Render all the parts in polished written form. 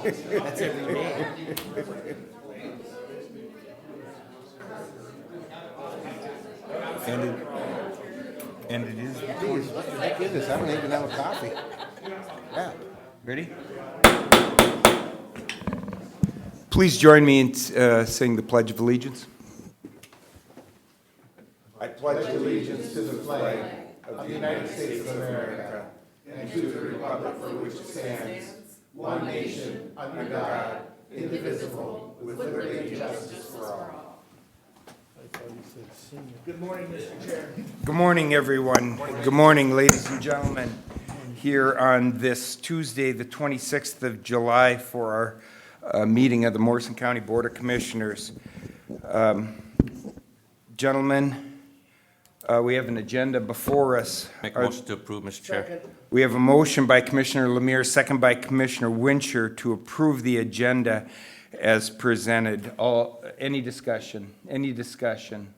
That's every day. And it is. Geez, what the heck is this? I don't even have a coffee. Yeah. Ready? Please join me in saying the Pledge of Allegiance. I pledge allegiance to the flag of the United States of America and to the republic for which it stands, one nation, under God, indivisible, with liberty and justice for all. Good morning, Mr. Chair. Good morning, everyone. Good morning, ladies and gentlemen. Here on this Tuesday, the 26th of July, for our meeting of the Morrison County Board of Commissioners. Gentlemen, we have an agenda before us. Make a motion to approve, Mr. Chair. We have a motion by Commissioner Lemire, second by Commissioner Wincher, to approve the agenda as presented. Any discussion? Any discussion?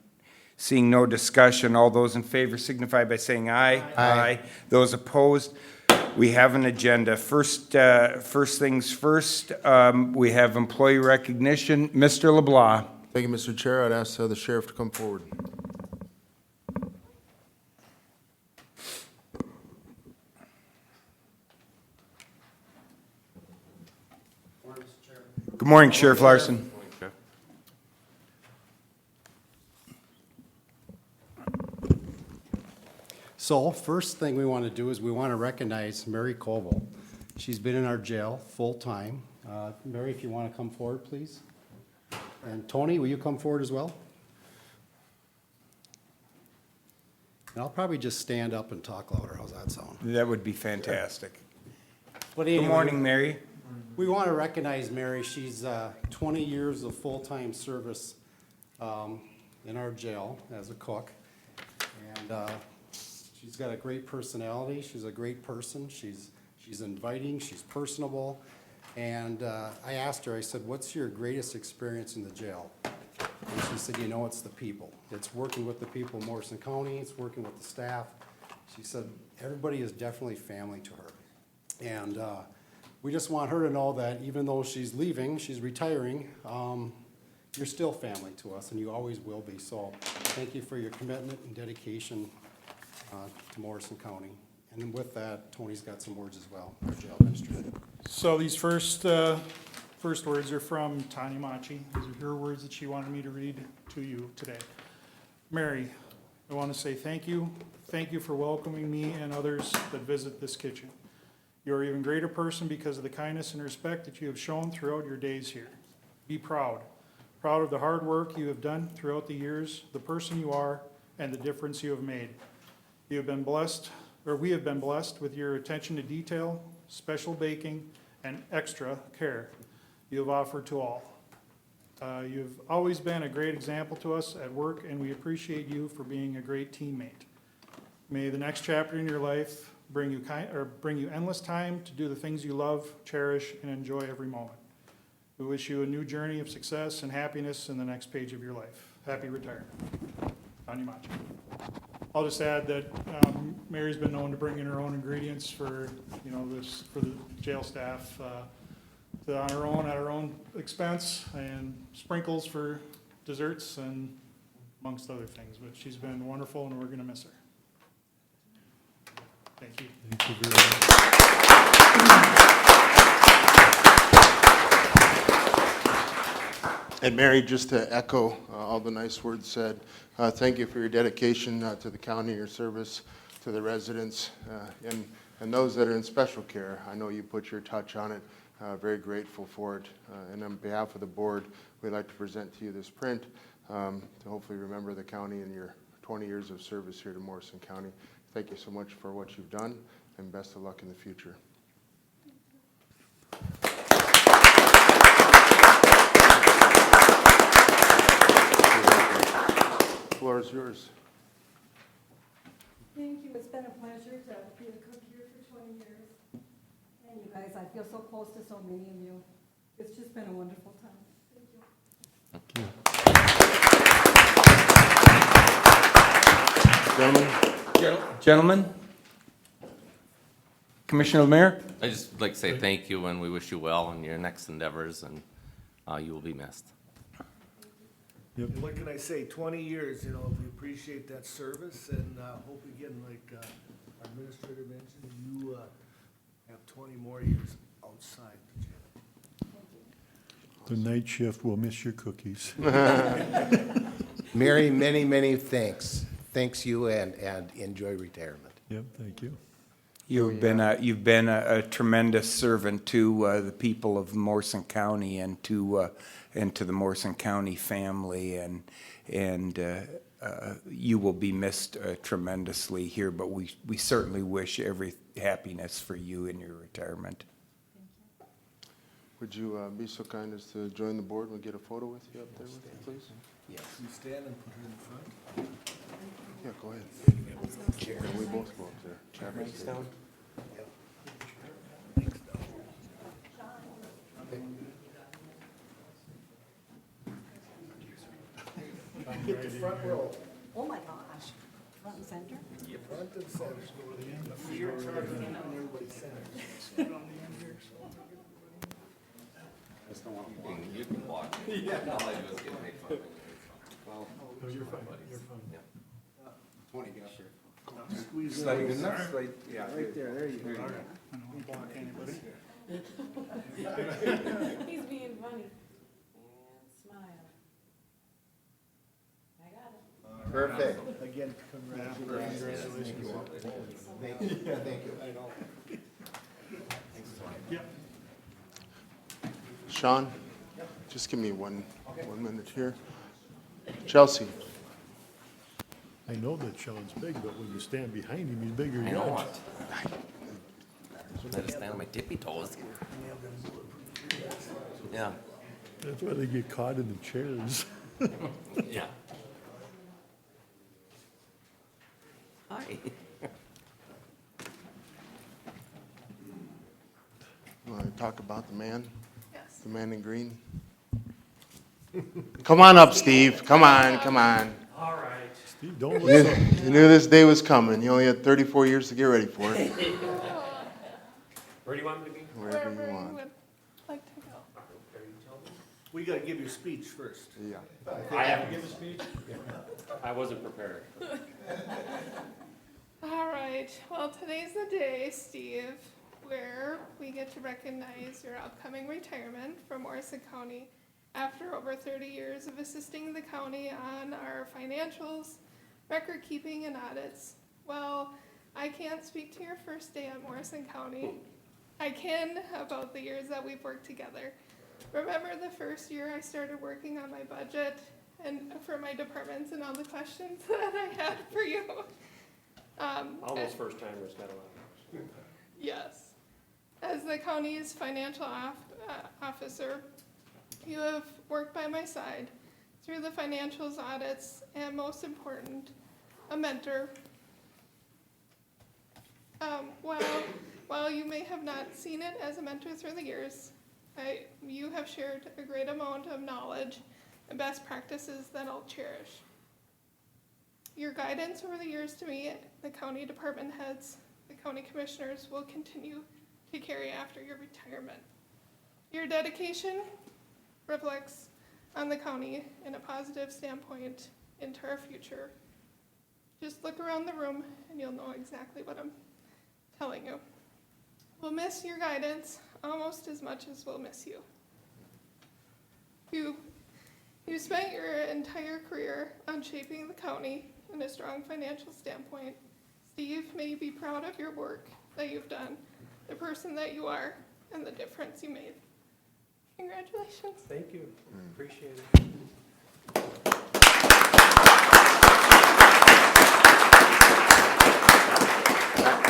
Seeing no discussion, all those in favor signify by saying aye. Aye. Those opposed? We have an agenda. First things first, we have employee recognition. Mr. LeBlanc. Thank you, Mr. Chair. I'd ask the sheriff to come forward. Good morning, Sheriff Larson. So first thing we want to do is we want to recognize Mary Koval. She's been in our jail full-time. Mary, if you want to come forward, please. And Tony, will you come forward as well? And I'll probably just stand up and talk louder. How's that sound? That would be fantastic. But Good anyway, morning, Mary. we want to recognize Mary. She's 20 years of full-time service in our jail as a cook. And she's got a great personality. She's a great person. She's inviting. She's personable. And I asked her, I said, what's your greatest experience in the jail? And she said, you know, it's the people. It's working with the people in Morrison County. It's working with the staff. She said, everybody is definitely family to her. And we just want her to know that even though she's leaving, she's retiring, you're still family to us, and you always will be. So thank you for your commitment and dedication to Morrison County. And then with that, Tony's got some words as well, our jail administrator. So these first words are from Tanya Machi. These are her words that she wanted me to read to you today. Mary, I want to say thank you. Thank you for welcoming me and others that visit this kitchen. You're an even greater person because of the kindness and respect that you have shown throughout your days here. Be proud. Proud of the hard work you have done throughout the years, the person you are, and the difference you have made. You have been blessed, or we have been blessed with your attention to detail, special baking, and extra care you have offered to all. You've always been a great example to us at work, and we appreciate you for being a great teammate. May the next chapter in your life bring you endless time to do the things you love, cherish, and enjoy every moment. We wish you a new journey of success and happiness in the next page of your life. Happy retirement. Tanya Machi. I'll just add that Mary's been known to bring in her own ingredients for for the jail staff on her own at her own expense, and sprinkles for desserts and amongst other things. But she's been wonderful, and we're going to miss her. Thank you. Thank you very much. And Mary, just to echo all the nice words said, thank you for your dedication to the county, your service to the residents, and those that are in special care. I know you put your touch on it. Very grateful for it. And on behalf of the board, we'd like to present to you this print to hopefully remember the county and your 20 years of service here to Morrison County. Thank you so much for what you've done, and best of luck in the future. The floor is yours. Thank you. It's been a pleasure to be a cook here for 20 years. And you guys, I feel so close to so many of you. It's just been a wonderful time. Thank you. Gentlemen? Gentlemen? Commissioner Lemire? I just like to say thank you, and we wish you well in your next endeavors, and you will be missed. What can I say, 20 years, you know, we appreciate that service, and hope again, like our administrator mentioned, you have 20 more years outside the jail. The night shift will miss your cookies. Mary, many, many thanks. Thanks you and enjoy retirement. Yep, thank you. You've been a tremendous servant to the people of Morrison County and to the Morrison County family, and you will be missed tremendously here, but we certainly wish every happiness for you in your retirement. Would you be so kind as to join the board and we'll get a photo with you up there, with you, please? Yes. You stand and put her in front. Yeah, go ahead. And we both go up there. Travis, down. Get the front row, Oh my gosh, front and center? front and center. You're in charge of keeping everybody centered. You can walk. Yeah. All I do is get made fun of. You're fine, you're fine. Squeeze in. Yeah. Right there you go. I don't want to block anybody. He's being funny. And smile. I got it. Perfect. Again, congratulations. Thank you. Thank you. Yeah. Sean, just give me one minute here. Chelsea, I know that Sean's big, but when you stand behind him, he's bigger I than know you. what. I just stand on my tippy toes. Yeah, That's why they get caught in the chairs. yeah. Hi. you want to talk about the man? Yes. The man in green? Come on up, Steve. Come on, come on. Steve, don't You look so, you knew this day was coming. You only had 34 years to get ready for it. Where do you want me to be? Wherever Wherever you you want. would like to go. We gotta give your speech first. Yeah. I have to give a speech? I wasn't prepared. All right, well, today's the day, Steve, where we get to recognize your upcoming retirement from Morrison County after over 30 years of assisting the county on our financials, record keeping, and audits. Well, I can't speak to your first day at Morrison County. I can about the years that we've worked together. Remember the first year I started working on my budget and for my departments and all the questions that I had for you? All those first timers got a lot. Yes. As the county's financial officer, you have worked by my side through the financials, audits, and most important, a mentor. While you may have not seen it as a mentor through the years, you have shared a great amount of knowledge and best practices that I'll cherish. Your guidance over the years to me, the county department heads, the county commissioners will continue to carry after your retirement. Your dedication reflects on the county in a positive standpoint into our future. Just look around the room and you'll know exactly what I'm telling you. We'll miss your guidance almost as much as we'll miss you. You spent your entire career on shaping the county in a strong financial standpoint. Steve, may you be proud of your work that you've done, the person that you are, and the difference you made. Congratulations. Thank you. Appreciate it.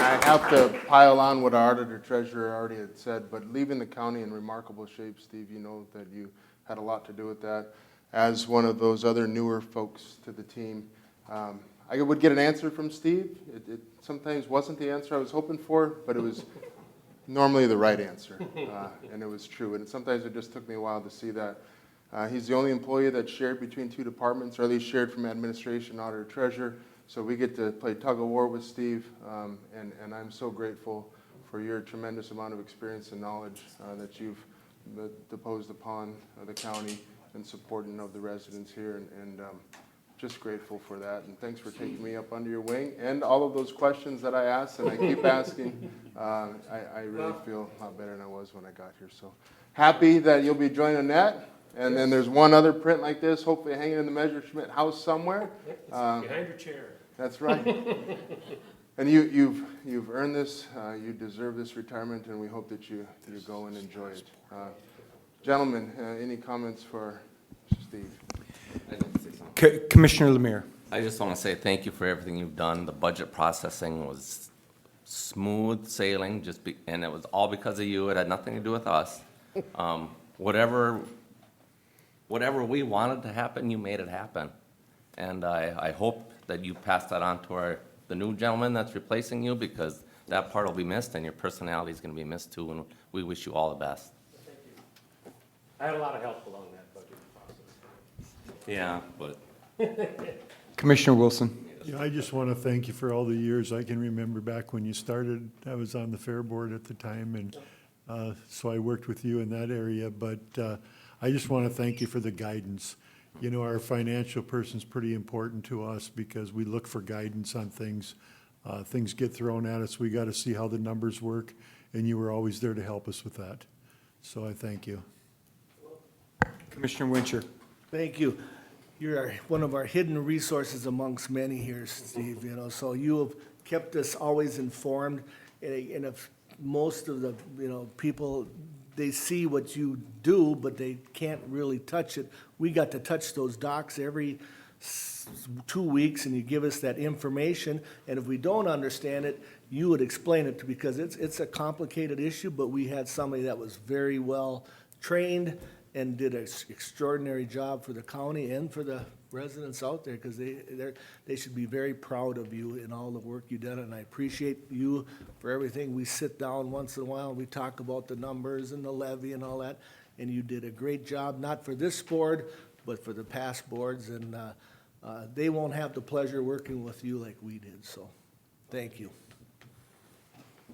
I have to pile on what our auditor treasurer already had said, but leaving the county in remarkable shape, Steve, you know that you had a lot to do with that. As one of those other newer folks to the team, I would get an answer from Steve. It sometimes wasn't the answer I was hoping for, but it was normally the right answer, and it was true. And sometimes it just took me a while to see that. He's the only employee that's shared between two departments, or at least shared from administration, auditor, treasurer. So we get to play tug of war with Steve, and I'm so grateful for your tremendous amount of experience and knowledge that you've deposed upon the county and supporting of the residents here, and just grateful for that. And thanks for taking me up under your wing and all of those questions that I asked and I keep asking. I really feel a lot better than I was when I got here. So happy that you'll be joining that. And then there's one other print like this, hopefully hanging in the Messerschmitt house somewhere. It's behind your chair. That's right. And you've earned this. You deserve this retirement, and we hope that you go and enjoy it. Gentlemen, any comments for Steve? I'd like to say something. Commissioner Lemire. I just want to say thank you for everything you've done. The budget processing was smooth sailing, and it was all because of you. It had nothing to do with us. Whatever we wanted to happen, you made it happen. And I hope that you pass that on to the new gentleman that's replacing you, because that part will be missed, and your personality is going to be missed too, and we wish you all the best. Thank you. I had a lot of help along that budget process. Yeah, but Commissioner Wilson. Yeah, I just want to thank you for all the years. I can remember back when you started, I was on the Fair Board at the time, and so I worked with you in that area. But I just want to thank you for the guidance. You know, our financial person's pretty important to us because we look for guidance on things. Things get thrown at us. We got to see how the numbers work, and you were always there to help us with that. So I thank you. Commissioner Wincher. Thank you. You're one of our hidden resources amongst many here, Steve, you know, so you have kept us always informed. And if most of the, you know, people, they see what you do, but they can't really touch it. We got to touch those docks every 2 weeks, and you give us that information. And if we don't understand it, you would explain it, because it's a complicated issue, but we had somebody that was very well trained and did an extraordinary job for the county and for the residents out there, because they should be very proud of you and all the work you done, and I appreciate you for everything. We sit down once in a while, and we talk about the numbers and the levy and all that, and you did a great job, not for this board, but for the past boards, and they won't have the pleasure working with you like we did, so thank you.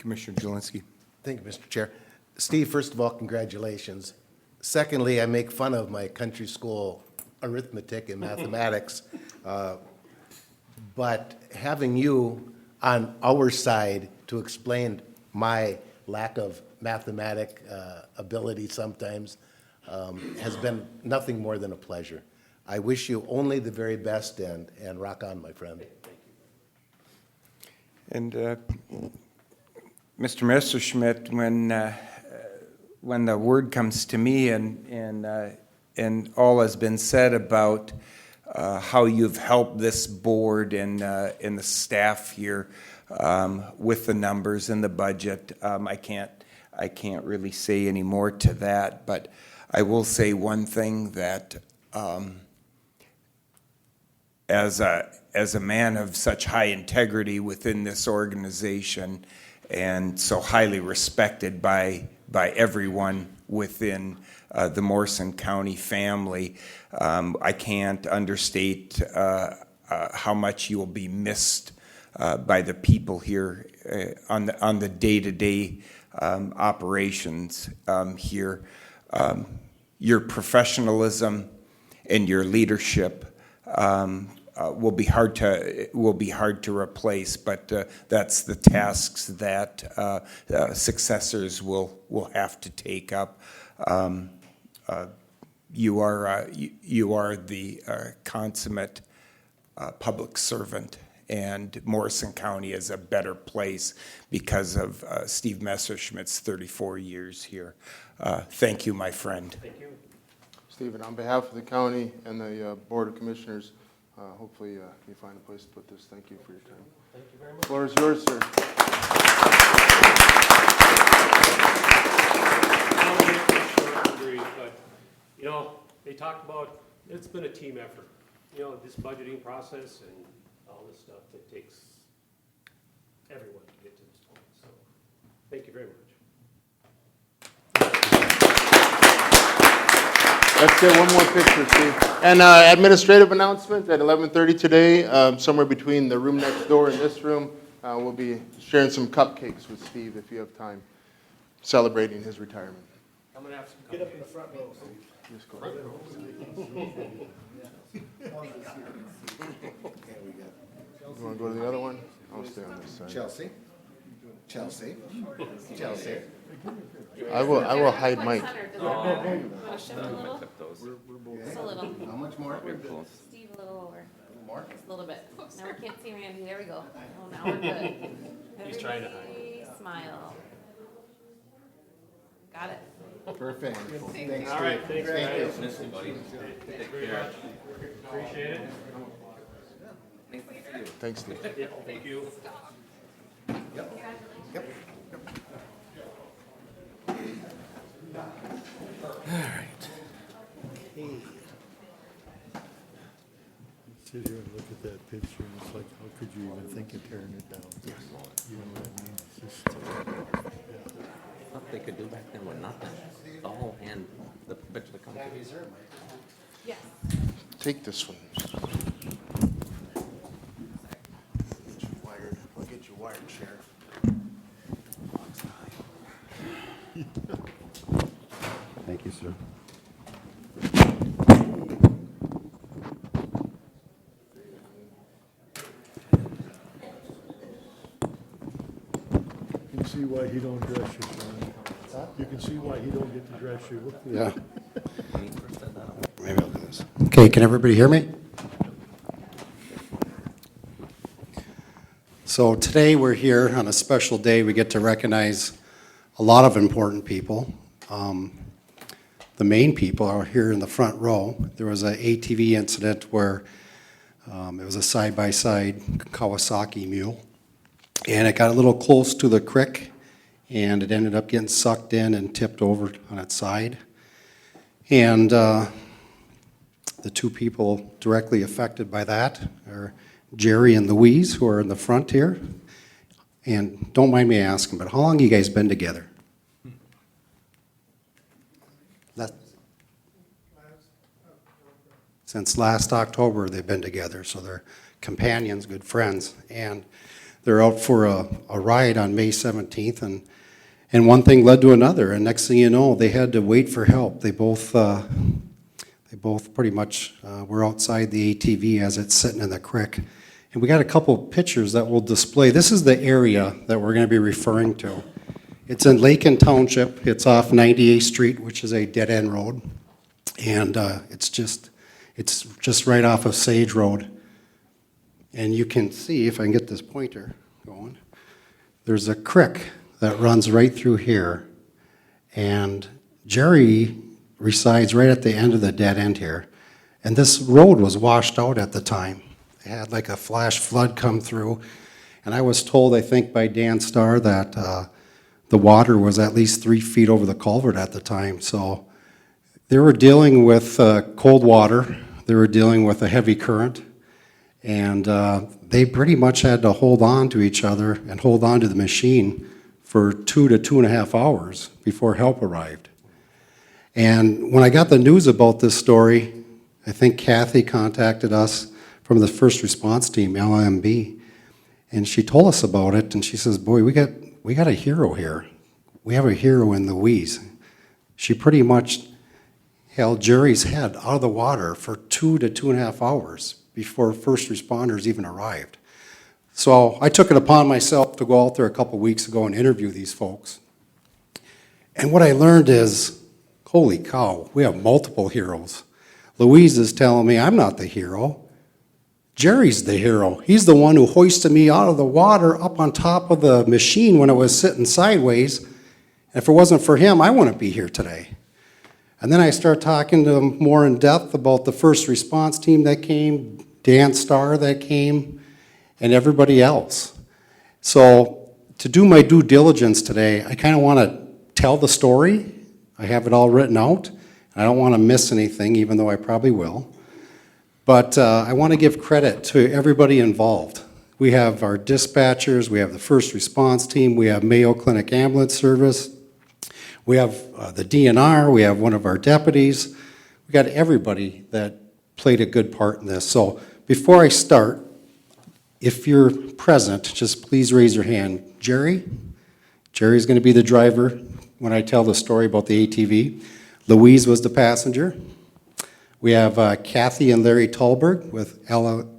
Commissioner Jelinski. Thank you, Mr. Chair. Steve, first of all, congratulations. Secondly, I make fun of my country school arithmetic and mathematics, but having you on our side to explain my lack of mathematic ability sometimes has been nothing more than a pleasure. I wish you only the very best, and rock on, my friend. And Mr. Messerschmitt, when the word comes to me and all has been said about how you've helped this board and the staff here with the numbers and the budget, I can't really say any more to that. But I will say one thing, that as a man of such high integrity within this organization, and so highly respected by everyone within the Morrison County family, I can't understate how much you will be missed by the people here on the day-to-day operations here. Your professionalism and your leadership will be hard to replace, but that's the tasks that successors will have to take up. You are the consummate public servant, and Morrison County is a better place because of Steve Messerschmitt's 34 years here. Thank you, my friend. Thank you. Stephen, on behalf of the county and the Board of Commissioners, hopefully you find a place to put this. Thank you for your time. Thank you very much. Floor is yours, sir. But, you know, they talk about, it's been a team effort. You know, this budgeting process and all this stuff, it takes everyone to get to this point. So, thank you very much. Let's get one more picture, Steve. And administrative announcement at 11:30 today, somewhere between the room next door and this room, we'll be sharing some cupcakes with Steve if you have time, celebrating his retirement. I'm gonna have some. Get up in the front row. Just go. You want to go to the other one? I'll stay on this side. Chelsea? Chelsea? Chelsea? I will hide Mike. Mix up those. Just a little. How much more? We're close. Steve, a little over. More? Just a little bit. Now we can't see Randy. There we go. Oh, now we're good. He's trying to hide. Everybody smile. Got it. Perfect. Thanks, All right, Steve. thanks, Thank you. guys. Miss you, buddy. Take care. Appreciate it. Thanks, Steve. Yeah, thank you. Sit here and look at that picture, and it's like, how could you even think of tearing it down? You know what I mean? It's just, What they could do back then with nothing. The whole hand, the bit of the country. Yes. Take this one. Get you wired. I'll get you wired, Sheriff. Thank you, sir. you can see why he don't dress you, Sean. You can see why he don't get to dress you. Yeah. Maybe I'll do this. Okay, can everybody hear me? So today we're here on a special day. We get to recognize a lot of important people. The main people are here in the front row. There was an ATV incident where it was a side-by-side Kawasaki mule, and it got a little close to the creek, and it ended up getting sucked in and tipped over on its side. And the two people directly affected by that are Jerry and Louise, who are in the front here. And don't mind me asking, but how long have you guys been together? Since last October, they've been together, so they're companions, good friends. And they're out for a ride on May 17th, and one thing led to another, and next thing you know, they had to wait for help. They both pretty much were outside the ATV as it's sitting in the creek. And we got a couple pictures that we'll display. This is the area that we're going to be referring to. It's in Lakin Township. It's off 98th Street, which is a dead-end road. And it's just right off of Sage Road. And you can see, if I can get this pointer going, there's a creek that runs right through here. And Jerry resides right at the end of the dead end here. And this road was washed out at the time. They had like a flash flood come through. And I was told, I think by Dan Starr, that the water was at least 3 feet over the culvert at the time. So they were dealing with cold water. They were dealing with a heavy current. And they pretty much had to hold on to each other and hold on to the machine for 2 to 2.5 hours before help arrived. And when I got the news about this story, I think Kathy contacted us from the first response team, LMB, and she told us about it, and she says, boy, we got a hero here. We have a hero in Louise. She pretty much held Jerry's head out of the water for 2 to 2.5 hours before first responders even arrived. So I took it upon myself to go out there a couple weeks ago and interview these folks. And what I learned is, holy cow, we have multiple heroes. Louise is telling me I'm not the hero. Jerry's the hero. He's the one who hoisted me out of the water up on top of the machine when it was sitting sideways. And if it wasn't for him, I wouldn't be here today. And then I start talking to them more in depth about the first response team that came, Dan Starr that came, and everybody else. So to do my due diligence today, I kind of want to tell the story. I have it all written out. I don't want to miss anything, even though I probably will. But I want to give credit to everybody involved. We have our dispatchers, we have the first response team, we have Mayo Clinic Ambulance Service, we have the DNR, we have one of our deputies. We got everybody that played a good part in this. So before I start, If you're present, just please raise your hand. Jerry? Jerry's going to be the driver when I tell the story about the ATV. Louise was the passenger. We have Kathy and Larry Tallberg with MLMB,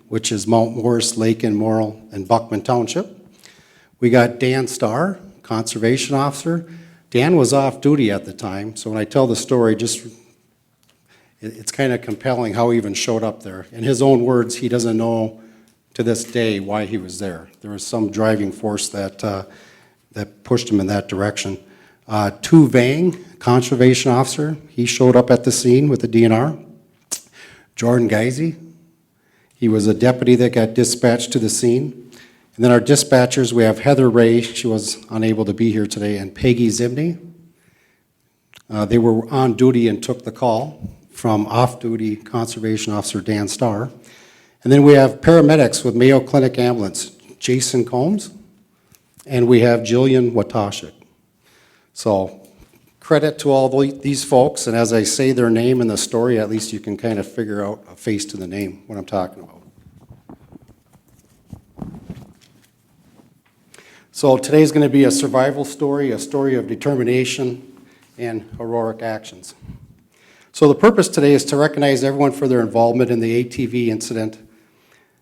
which is Mount Morris, Lake and Morrill and Buckman Township. We got Dan Starr, Conservation Officer. Dan was off duty at the time, so when I tell the story, it's kind of compelling how he even showed up there. In his own words, he doesn't know to this day why he was there. There was some driving force that pushed him in that direction. Tu Vang, Conservation Officer, he showed up at the scene with the DNR. Jordan Geisey, he was a deputy that got dispatched to the scene. And then our dispatchers, we have Heather Ray, she was unable to be here today, and Peggy Zimney. They were on duty and took the call from off-duty Conservation Officer Dan Starr. And then we have paramedics with Mayo Clinic Ambulance, Jason Combs, and we have Jillian Watashik. So credit to all these folks, and as I say their name in the story, at least you can kind of figure out a face to the name, what I'm talking about. So today's going to be a survival story, a story of determination and heroic actions. So the purpose today is to recognize everyone for their involvement in the ATV incident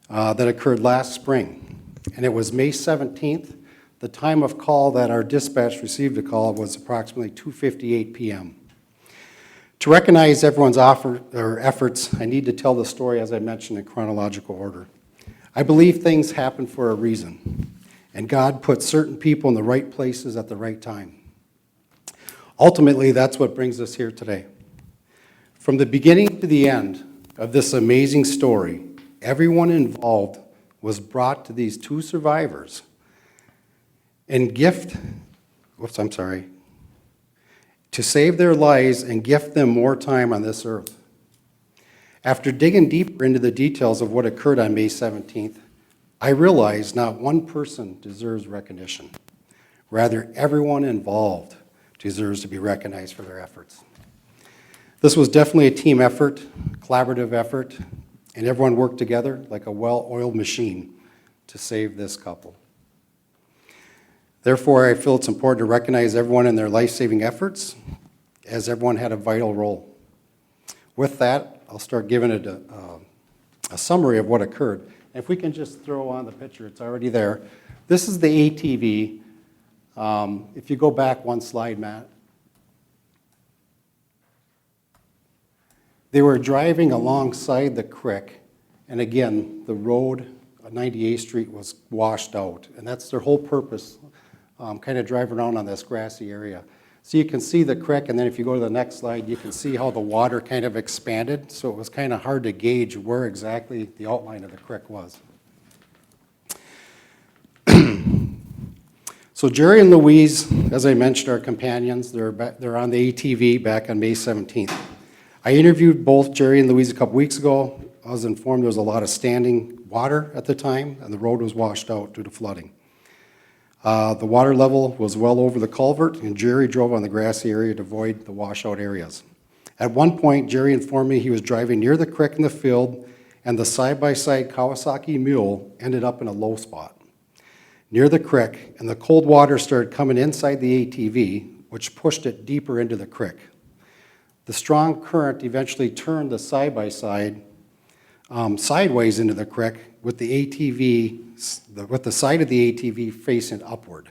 that occurred last spring. And it was May 17th. The time of call that our dispatch received a call was approximately 2:58 p.m. To recognize everyone's efforts, I need to tell the story, as I mentioned, in chronological order. I believe things happen for a reason, and God put certain people in the right places at the right time. Ultimately, that's what brings us here today. From the beginning to the end of this amazing story, everyone involved was brought to these two survivors and to save their lives and gift them more time on this earth. After digging deeper into the details of what occurred on May 17th, I realized not one person deserves recognition. Rather, everyone involved deserves to be recognized for their efforts. This was definitely a team effort, collaborative effort, and everyone worked together like a well-oiled machine to save this couple. Therefore, I feel it's important to recognize everyone in their life-saving efforts, as everyone had a vital role. With that, I'll start giving it a summary of what occurred. If we can just throw on the picture, it's already there. This is the ATV. If you go back one slide, Matt. They were driving alongside the creek, and again, the road, 98th Street, was washed out, and that's their whole purpose, kind of driving around on this grassy area. So you can see the creek, and then if you go to the next slide, you can see how the water kind of expanded, so it was kind of hard to gauge where exactly the outline of the creek was. So Jerry and Louise, as I mentioned, are companions. They're on the ATV back on May 17th. I interviewed both Jerry and Louise a couple weeks ago. I was informed there was a lot of standing water at the time, and the road was washed out due to flooding. The water level was well over the culvert, and Jerry drove on the grassy area to avoid the washout areas. At one point, Jerry informed me he was driving near the creek in the field, and the side-by-side Kawasaki mule ended up in a low spot near the creek, and the cold water started coming inside the ATV, which pushed it deeper into the creek. The strong current eventually turned the side-by-side sideways into the creek with the side of the ATV facing upward.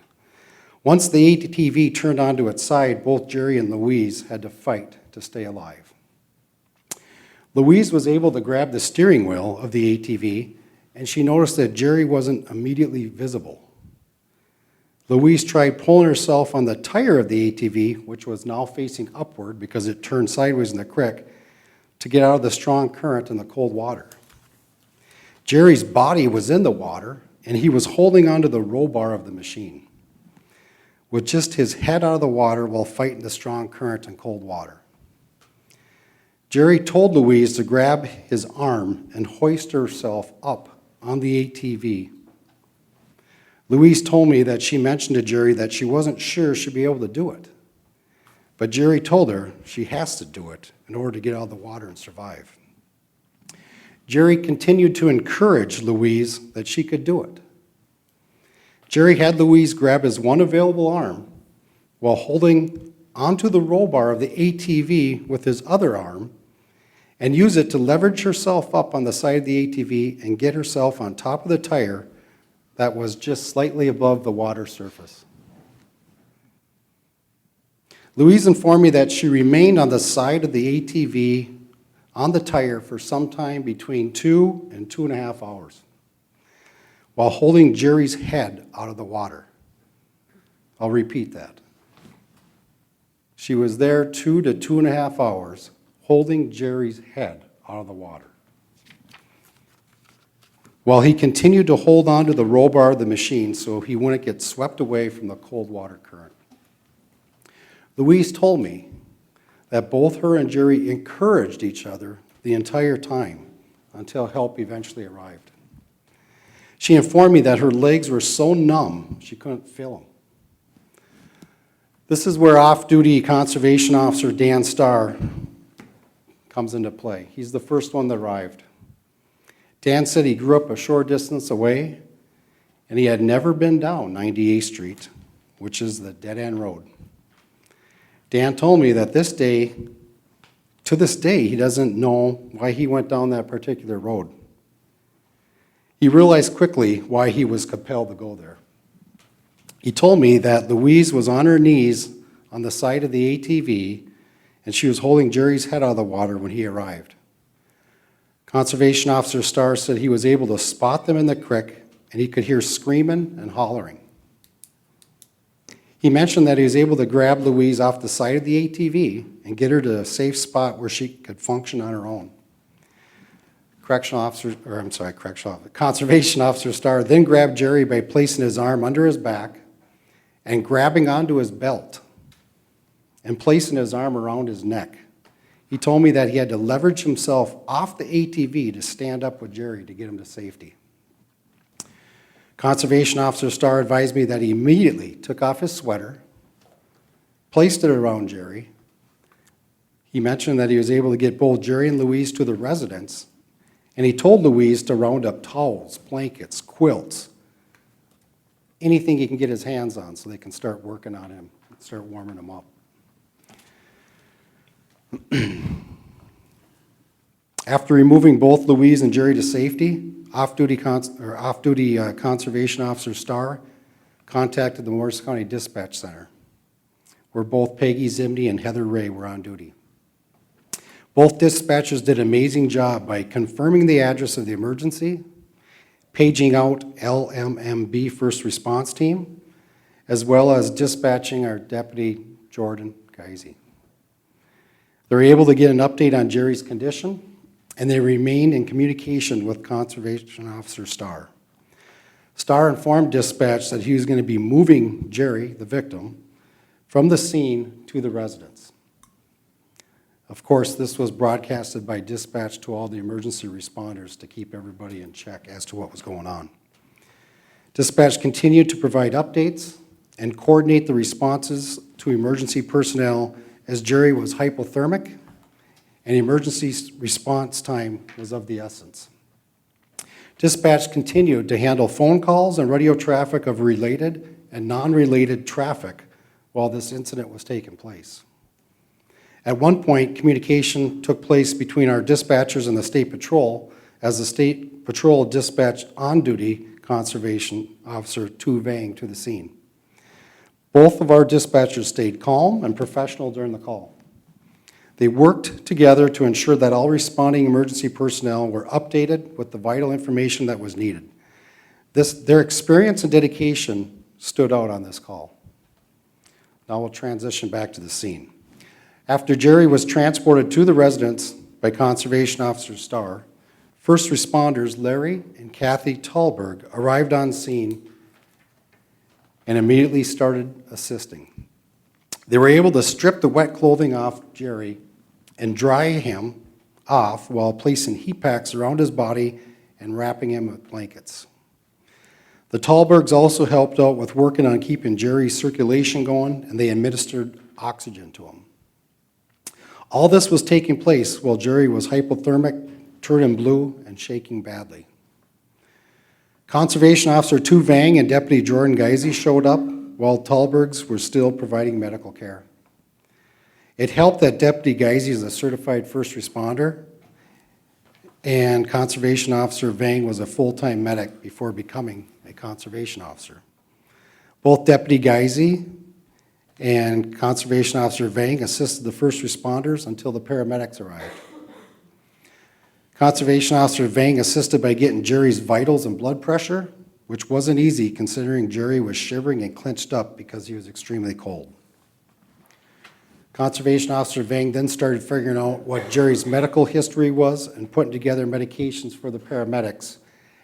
Once the ATV turned onto its side, both Jerry and Louise had to fight to stay alive. Louise was able to grab the steering wheel of the ATV, and she noticed that Jerry wasn't immediately visible. Louise tried pulling herself on the tire of the ATV, which was now facing upward because it turned sideways in the creek, to get out of the strong current in the cold water. Jerry's body was in the water, and he was holding onto the row bar of the machine, with just his head out of the water while fighting the strong current and cold water. Jerry told Louise to grab his arm and hoist herself up on the ATV. Louise told me that she mentioned to Jerry that she wasn't sure she'd be able to do it. But Jerry told her she has to do it in order to get out of the water and survive. Jerry continued to encourage Louise that she could do it. Jerry had Louise grab his one available arm while holding onto the roll bar of the ATV with his other arm and use it to leverage herself up on the side of the ATV and get herself on top of the tire that was just slightly above the water surface. Louise informed me that she remained on the side of the ATV on the tire for some time between 2 and 2.5 hours while holding Jerry's head out of the water. I'll repeat that. She was there 2 to 2.5 hours holding Jerry's head out of the water while he continued to hold on to the roll bar of the machine so he wouldn't get swept away from the cold water current. Louise told me that both her and Jerry encouraged each other the entire time until help eventually arrived. She informed me that her legs were so numb she couldn't feel them. This is where off-duty Conservation Officer Dan Starr comes into play. He's the first one that arrived. Dan said he grew up a short distance away, and he had never been down 98th Street, which is the dead-end road. Dan told me that to this day, he doesn't know why he went down that particular road. He realized quickly why he was compelled to go there. He told me that Louise was on her knees on the side of the ATV, and she was holding Jerry's head out of the water when he arrived. Conservation Officer Starr said he was able to spot them in the creek, and he could hear screaming and hollering. He mentioned that he was able to grab Louise off the side of the ATV and get her to a safe spot where she could function on her own. Conservation Officer Starr then grabbed Jerry by placing his arm under his back and grabbing onto his belt and placing his arm around his neck. He told me that he had to leverage himself off the ATV to stand up with Jerry to get him to safety. Conservation Officer Starr advised me that he immediately took off his sweater, placed it around Jerry. He mentioned that he was able to get both Jerry and Louise to the residence, and he told Louise to round up towels, blankets, quilts, anything he can get his hands on so they can start working on him, start warming him up. After removing both Louise and Jerry to safety, off-duty Conservation Officer Starr contacted the Morris County Dispatch Center, where both Peggy Zimney and Heather Ray were on duty. Both dispatchers did an amazing job by confirming the address of the emergency, paging out LMMB First Response Team, as well as dispatching our Deputy Jordan Geisy. They were able to get an update on Jerry's condition, and they remained in communication with Conservation Officer Starr. Starr informed dispatch that he was going to be moving Jerry, the victim, from the scene to the residence. Of course, this was broadcasted by dispatch to all the emergency responders to keep everybody in check as to what was going on. Dispatch continued to provide updates and coordinate the responses to emergency personnel as Jerry was hypothermic and emergency response time was of the essence. Dispatch continued to handle phone calls and radio traffic of related and non-related traffic while this incident was taking place. At one point, communication took place between our dispatchers and the State Patrol as the State Patrol dispatched on-duty Conservation Officer Tu Vang to the scene. Both of our dispatchers stayed calm and professional during the call. They worked together to ensure that all responding emergency personnel were updated with the vital information that was needed. Their experience and dedication stood out on this call. Now we'll transition back to the scene. After Jerry was transported to the residence by Conservation Officer Starr, first responders Larry and Kathy Tallberg arrived on scene and immediately started assisting. They were able to strip the wet clothing off Jerry and dry him off while placing heat packs around his body and wrapping him with blankets. The Tallbergs also helped out with working on keeping Jerry's circulation going, and they administered oxygen to him. All this was taking place while Jerry was hypothermic turning blue and shaking badly. Conservation Officer Tu Vang and Deputy Jordan Geisy showed up while Tallbergs were still providing medical care. It helped that Deputy Geisy is a certified first responder, and Conservation Officer Vang was a full-time medic before becoming a conservation officer. Both Deputy Geisy and Conservation Officer Vang assisted the first responders until the paramedics arrived. Conservation Officer Vang assisted by getting Jerry's vitals and blood pressure, which wasn't easy considering Jerry was shivering and clenched up because he was extremely cold. Conservation Officer Vang then started figuring out what Jerry's medical history was and putting together medications for the paramedics,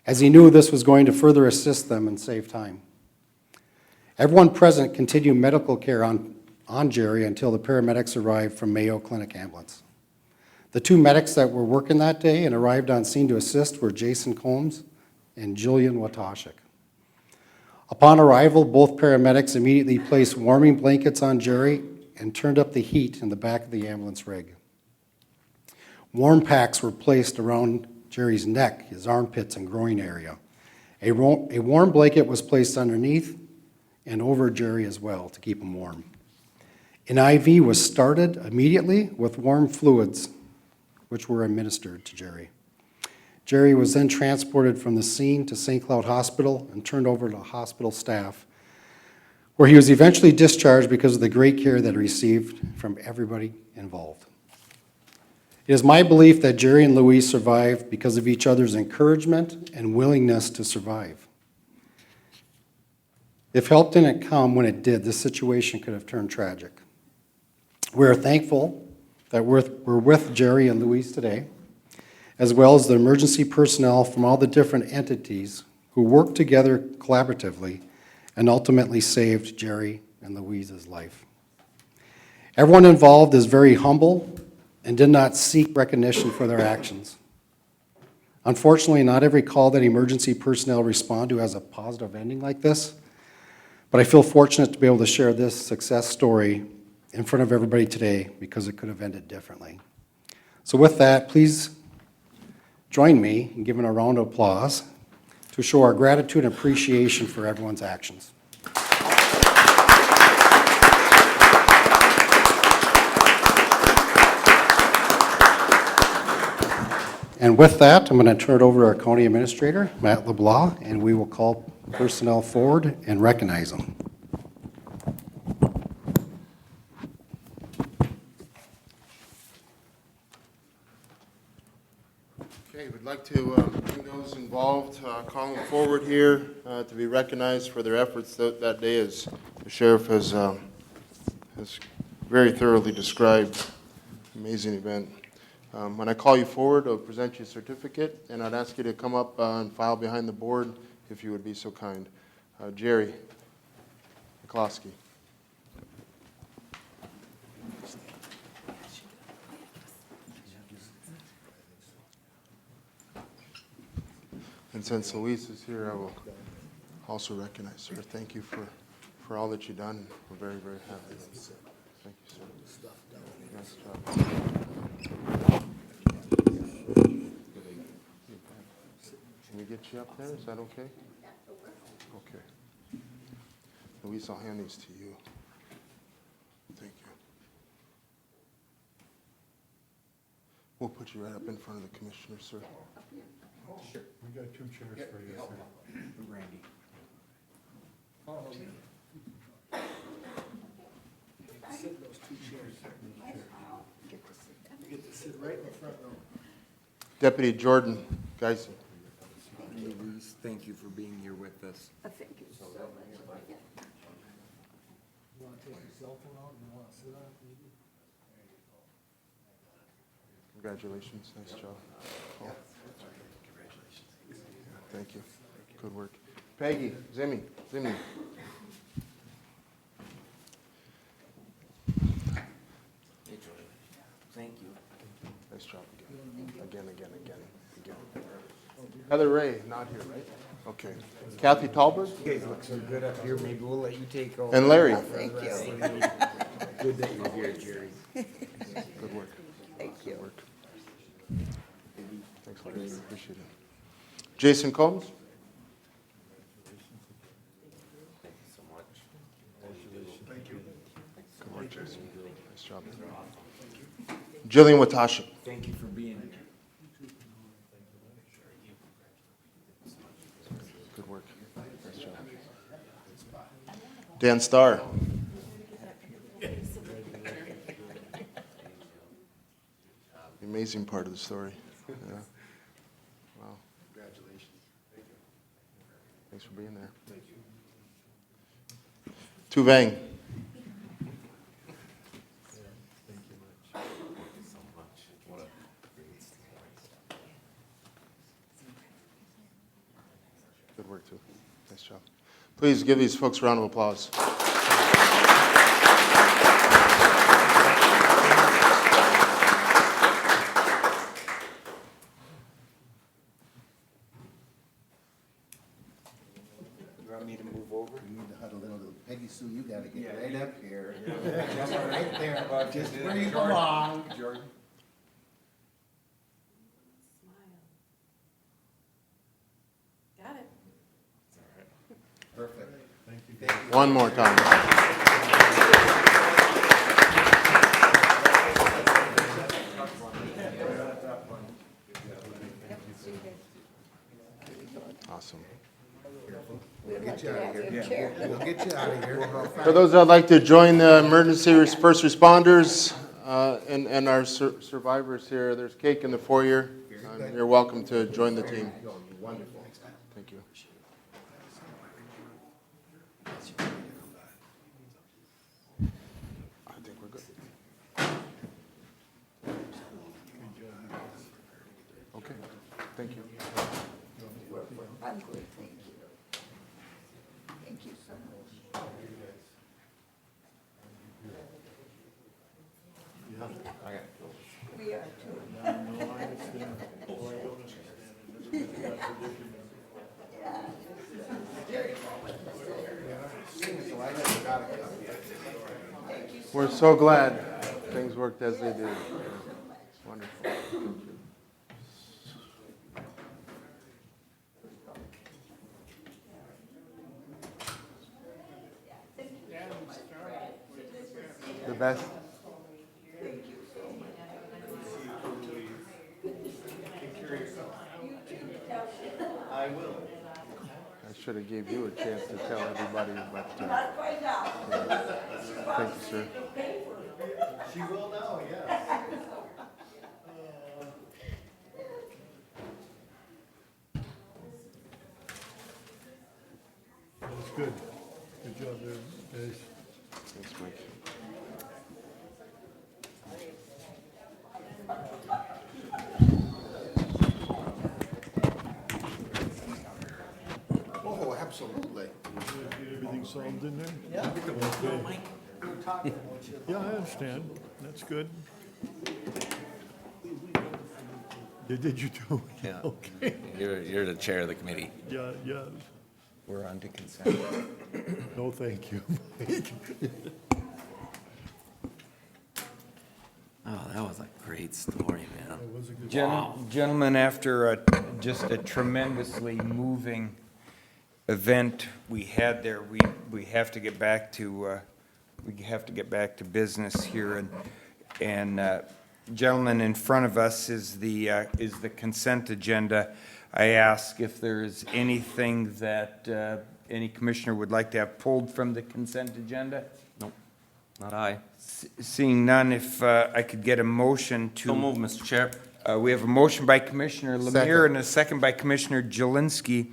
as he knew this was going to further assist them and save time. Everyone present continued medical care on Jerry until the paramedics arrived from Mayo Clinic Ambulance. The two medics that were working that day and arrived on scene to assist were Jason Combs and Jillian Watashik. Upon arrival, both paramedics immediately placed warming blankets on Jerry and turned up the heat in the back of the ambulance rig. Warm packs were placed around Jerry's neck, his armpits, and groin area. A warm blanket was placed underneath and over Jerry as well to keep him warm. An IV was started immediately with warm fluids, which were administered to Jerry. Jerry was then transported from the scene to St. Cloud Hospital and turned over to hospital staff, where he was eventually discharged because of the great care that he received from everybody involved. It is my belief that Jerry and Louise survived because of each other's encouragement and willingness to survive. If help didn't come when it did, this situation could have turned tragic. We are thankful that we're with Jerry and Louise today, as well as the emergency personnel from all the different entities who worked together collaboratively and ultimately saved Jerry and Louise's life. Everyone involved is very humble and did not seek recognition for their actions. Unfortunately, not every call that emergency personnel respond to has a positive ending like this, but I feel fortunate to be able to share this success story in front of everybody today because it could have ended differently. So with that, please join me in giving a round of applause to show our gratitude and appreciation for everyone's actions. And with that, I'm going to turn it over to our County Administrator, Matt LeBlanc, and we will call personnel forward and recognize them. Okay, we'd like to bring those involved, call them forward here to be recognized for their efforts that day, as the sheriff has very thoroughly described. Amazing event. When I call you forward, I'll present you a certificate, and I'd ask you to come up and file behind the board if you would be so kind. Jerry McCloskey. And since Louise is here, I will also recognize her. Thank you for all that you've done. We're very, very happy. Thank you, sir. Nice job. Can we get you up there? Is that okay? Okay. Louise, I'll hand these to you. Thank you. We'll put you right up in front of the commissioner, sir. Sure. We got two chairs for you, sir. Randy. Sit in those two chairs. You get to sit right in the front row. Deputy Jordan Geisy. Louise, thank you for being here with us. Thank you so much. You want to take your cell phone out and you want to sit on it? Congratulations. Nice job. Oh. Thank you. Good work. Peggy, Zimmy. Thank you. Nice job again. Again. Heather Ray, not here, right? Okay. Kathy Talbert? You guys look so good up here, maybe we'll let you take over. And Larry. Thank you. Good that you're here, Jerry. Good work. Thank you. Good work. Thanks, Thanks, Larry. Appreciate it. Jason Combs? Thank you so much. Good work, Jason. Nice job. Jillian Watasha? Thank you for being here. Good work. Nice job. Dan Starr? The amazing part of the story. Yeah. Wow. Congratulations. Thanks for being there. Thank you. Tu Vang? Good work, too. Nice job. Please give these folks a round of applause. You want me to move over? You need to huddle in a little. Peggy Sue, you gotta get right up here. Just right there, just where you belong. Jordan? Got it. Perfect. One more time. Awesome. We'll get you out of here. We'll get you out of here. For those that'd like to join the emergency first responders and our survivors here, there's cake in the foyer. You're welcome to join the team. Wonderful. Thank you. I think we're good. Okay, thank you. I'm good, thank you. Thank you so much. We are too. We're so glad things worked as they did. It's wonderful. The best. I will. I should have gave you a chance to tell everybody, but Not quite now. thank you, sir. She will now, yes. That's good. Good job there, guys. Thanks, Mike. Oh, absolutely. Get everything solved in there? Yeah. Okay. We were talking about you. Yeah, I understand. That's good. Did you do? Yeah. Okay. You're the chair of the committee. Yeah, yeah. We're on to consent. No, thank you, Mike. Oh, that was a great story, man. That was a good. Gentlemen, after just a tremendously moving event we had there, we have to get back to, business here. And gentlemen, in front of us is the consent agenda. I ask if there's anything that any commissioner would like to have pulled from the consent agenda. Nope, not I. Seeing none, if I could get a motion to. So move, Mr. Chair. We have a motion by Commissioner Lemire Second. and a second by Commissioner Jelinski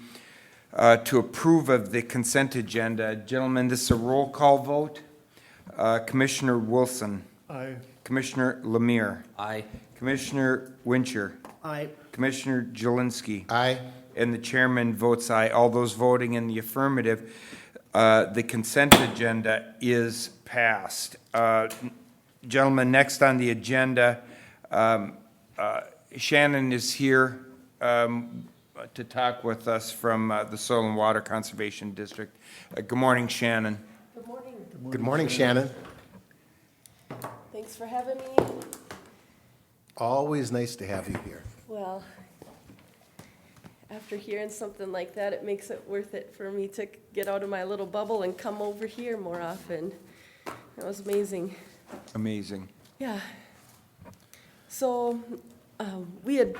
to approve of the consent agenda. Gentlemen, this is a roll call vote. Commissioner Wilson, Aye. Commissioner Lemire, Aye. Commissioner Wincher, Aye. Commissioner Jelinski, Aye. and the chairman votes aye. All those voting in the affirmative, the consent agenda is passed. Gentlemen, next on the agenda, Shannon is here to talk with us from the Soil and Water Conservation District. Good morning, Shannon. Good morning. Good morning, Shannon. Thanks for having me. Always nice to have you here. Well, after hearing something like that, it makes it worth it for me to get out of my little bubble and come over here more often. That was amazing. Amazing. Yeah. So, we had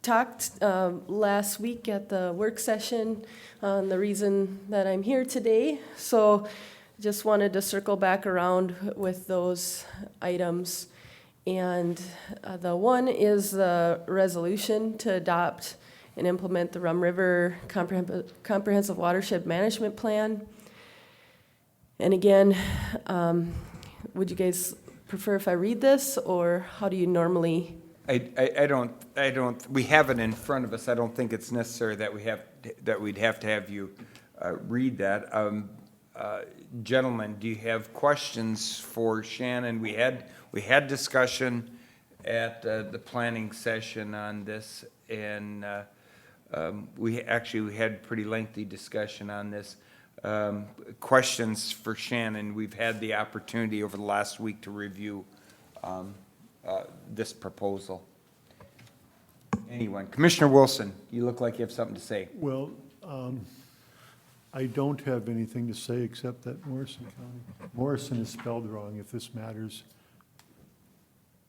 talked last week at the work session on the reason that I'm here today. So, just wanted to circle back around with those items. And the one is the resolution to adopt and implement the Rum River Comprehensive Watershed Management Plan. And again, would you guys prefer if I read this, or how do you normally? I don't, we have it in front of us. I don't think it's necessary that we'd have to have you read that. Gentlemen, do you have questions for Shannon? We had discussion at the planning session on this, and we had pretty lengthy discussion on this. Questions for Shannon? We've had the opportunity over the last week to review this proposal. Anyone? Commissioner Wilson, you look like you have something to say. Well, I don't have anything to say except that Morrison County, Morrison is spelled wrong, if this matters.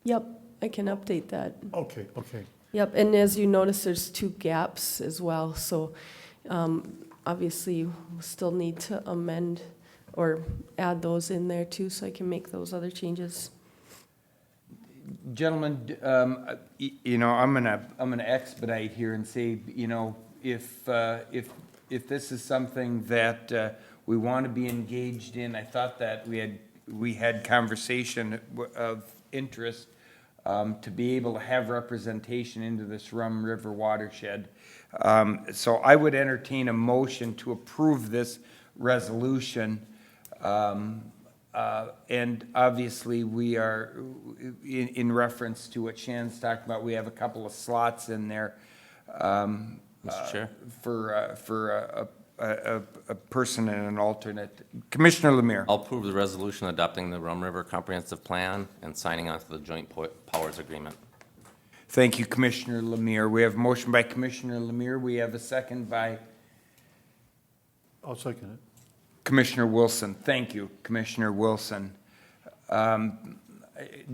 Yep, I can update that. Okay. Yep, and as you notice, there's 2 gaps as well, so obviously we'll still need to amend or add those in there too, so I can make those other changes. Gentlemen, I'm gonna expedite here and say, if this is something that we want to be engaged in, I thought that we had conversation of interest to be able to have representation into this Rum River watershed. So I would entertain a motion to approve this resolution. And obviously, we are, in reference to what Shannon's talking about, we have a couple of slots in there. Mr. Chair? For a person and an alternate. Commissioner Lemire. I'll approve the resolution adopting the Rum River Comprehensive Plan and signing on to the Joint Powers Agreement. Thank you, Commissioner Lemire. We have a motion by Commissioner Lemire. We have a second by I'll second it. Commissioner Wilson. Thank you, Commissioner Wilson.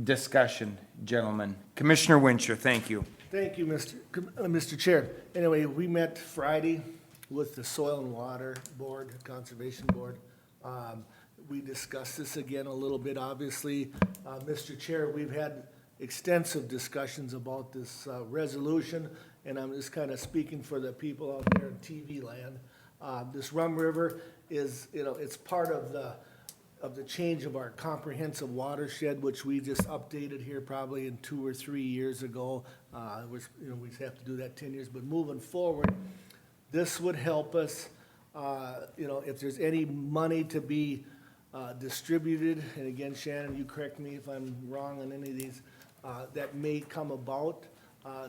Discussion, gentlemen. Commissioner Wincher, thank you. Thank you, Mr. Chair. Anyway, we met Friday with the Soil and Water Board, Conservation Board. We discussed this again a little bit, obviously. Mr. Chair, we've had extensive discussions about this resolution, and I'm just kind of speaking for the people out there in TV land. This Rum River is, it's part of the change of our comprehensive watershed, which we just updated here probably in 2 or 3 years ago. We have to do that 10 years, but moving forward, this would help us, if there's any money to be distributed, and again, Shannon, you correct me if I'm wrong on any of these, that may come about.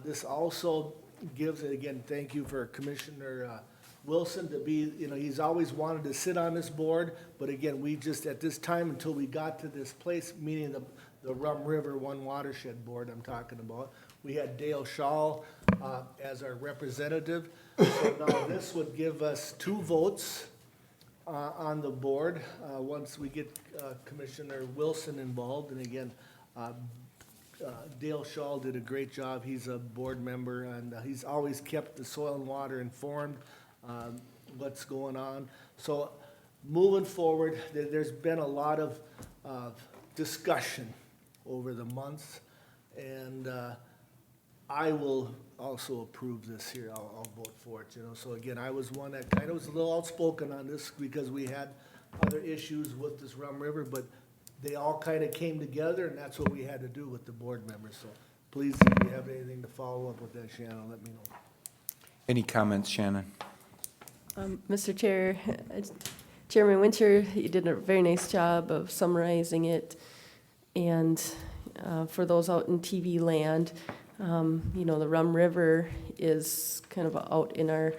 This also gives, and again, thank you for Commissioner Wilson to be, he's always wanted to sit on this board, but again, we just, at this time, until we got to this place, meaning the Rum River One Watershed Board I'm talking about, we had Dale Shaw as our representative. So now this would give us 2 votes on the board once we get Commissioner Wilson involved. And again, Dale Shaw did a great job. He's a board member, and he's always kept the Soil and Water informed what's going on. So moving forward, there's been a lot of discussion over the months, and I will also approve this here. I'll vote for it, So again, I was one that kind of was a little outspoken on this because we had other issues with this Rum River, but they all kind of came together, and that's what we had to do with the board members. So please, if you have anything to follow up with that, Shannon, let me know. Any comments, Shannon? Mr. Chair, Chairman Winter, you did a very nice job of summarizing it. And for those out in TV land, the Rum River is kind of out in our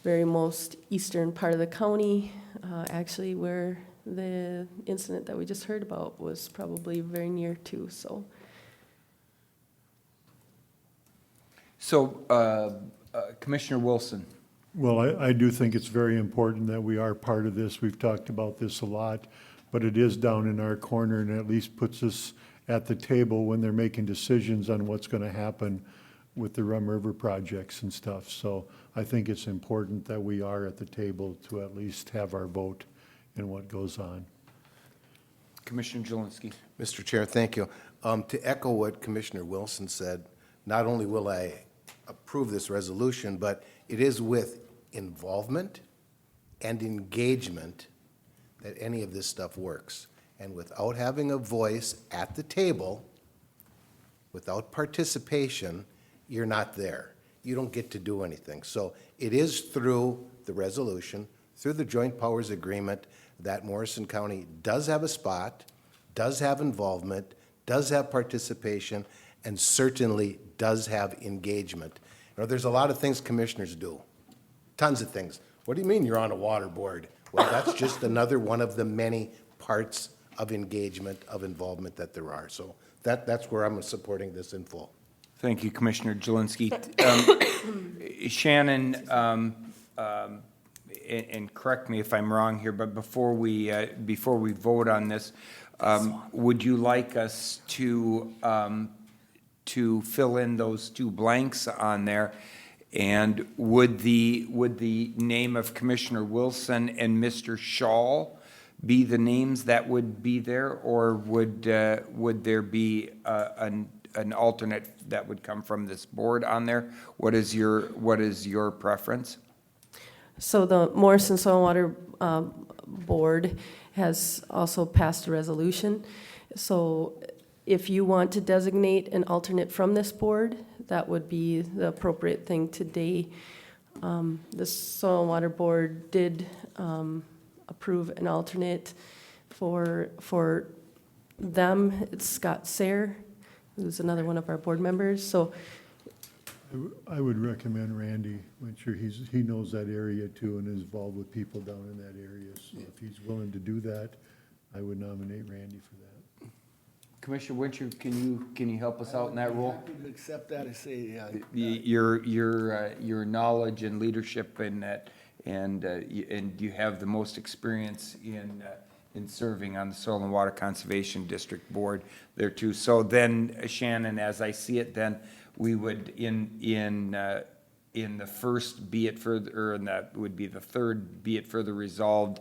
very most eastern part of the county, actually where the incident that we just heard about was probably very near to, so. So Commissioner Wilson. Well, I do think it's very important that we are part of this. We've talked about this a lot, but it is down in our corner and at least puts us at the table when they're making decisions on what's gonna happen with the Rum River projects and stuff. So I think it's important that we are at the table to at least have our vote in what goes on. Commissioner Jelinski. Mr. Chair, thank you. To echo what Commissioner Wilson said, not only will I approve this resolution, but it is with involvement and engagement that any of this stuff works. And without having a voice at the table, without participation, you're not there. You don't get to do anything. So it is through the resolution, through the joint powers agreement, that Morrison County does have a spot, does have involvement, does have participation, and certainly does have engagement. You know, there's a lot of things commissioners do, tons of things. What do you mean you're on a water board? Well, that's just another one of the many parts of engagement, of involvement that there are. So that's where I'm supporting this in full. Thank you, Commissioner Jelinski. Shannon, and correct me if I'm wrong here, but before we vote on this, would you like us to fill in those two blanks on there? And would the name of Commissioner Wilson and Mr. Shaw be the names that would be there, or would there be an alternate that would come from this board on there? What is your preference? So the Morrison Soil and Water Board has also passed a resolution. So if you want to designate an alternate from this board, that would be the appropriate thing today. The Soil and Water Board did approve an alternate for them. It's Scott Sayre, who's another one of our board members. So I would recommend Randy Wincher. He knows that area too and is involved with people down in that area. So if he's willing to do that, I would nominate Randy for that. Commissioner Wincher, can you help us out in that role? Happy to accept that, I say, Your knowledge and leadership in that, and you have the most experience in serving on the Soil and Water Conservation District Board there too. So then, Shannon, as I see it, then we would in the first, be it further, or in that would be the third, be it further resolved,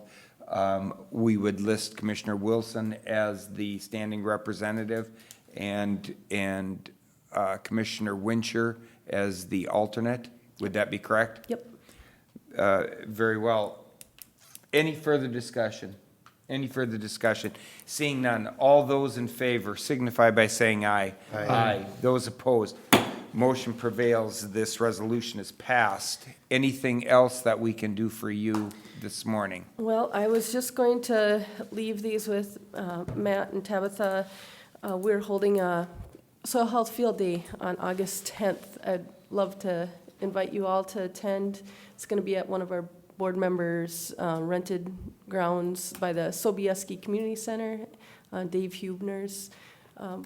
we would list Commissioner Wilson as the standing representative and Commissioner Wincher as the alternate. Would that be correct? Yep. Very well. Any further discussion? Any further discussion? Seeing none, all those in favor signify by saying aye. Aye. Those opposed, motion prevails. This resolution is passed. Anything else that we can do for you this morning? Well, I was just going to leave these with Matt and Tabitha. We're holding a Soil Health Field Day on August 10th. I'd love to invite you all to attend. It's going to be at one of our board members' rented grounds by the Sobieski Community Center, Dave Hubner's. And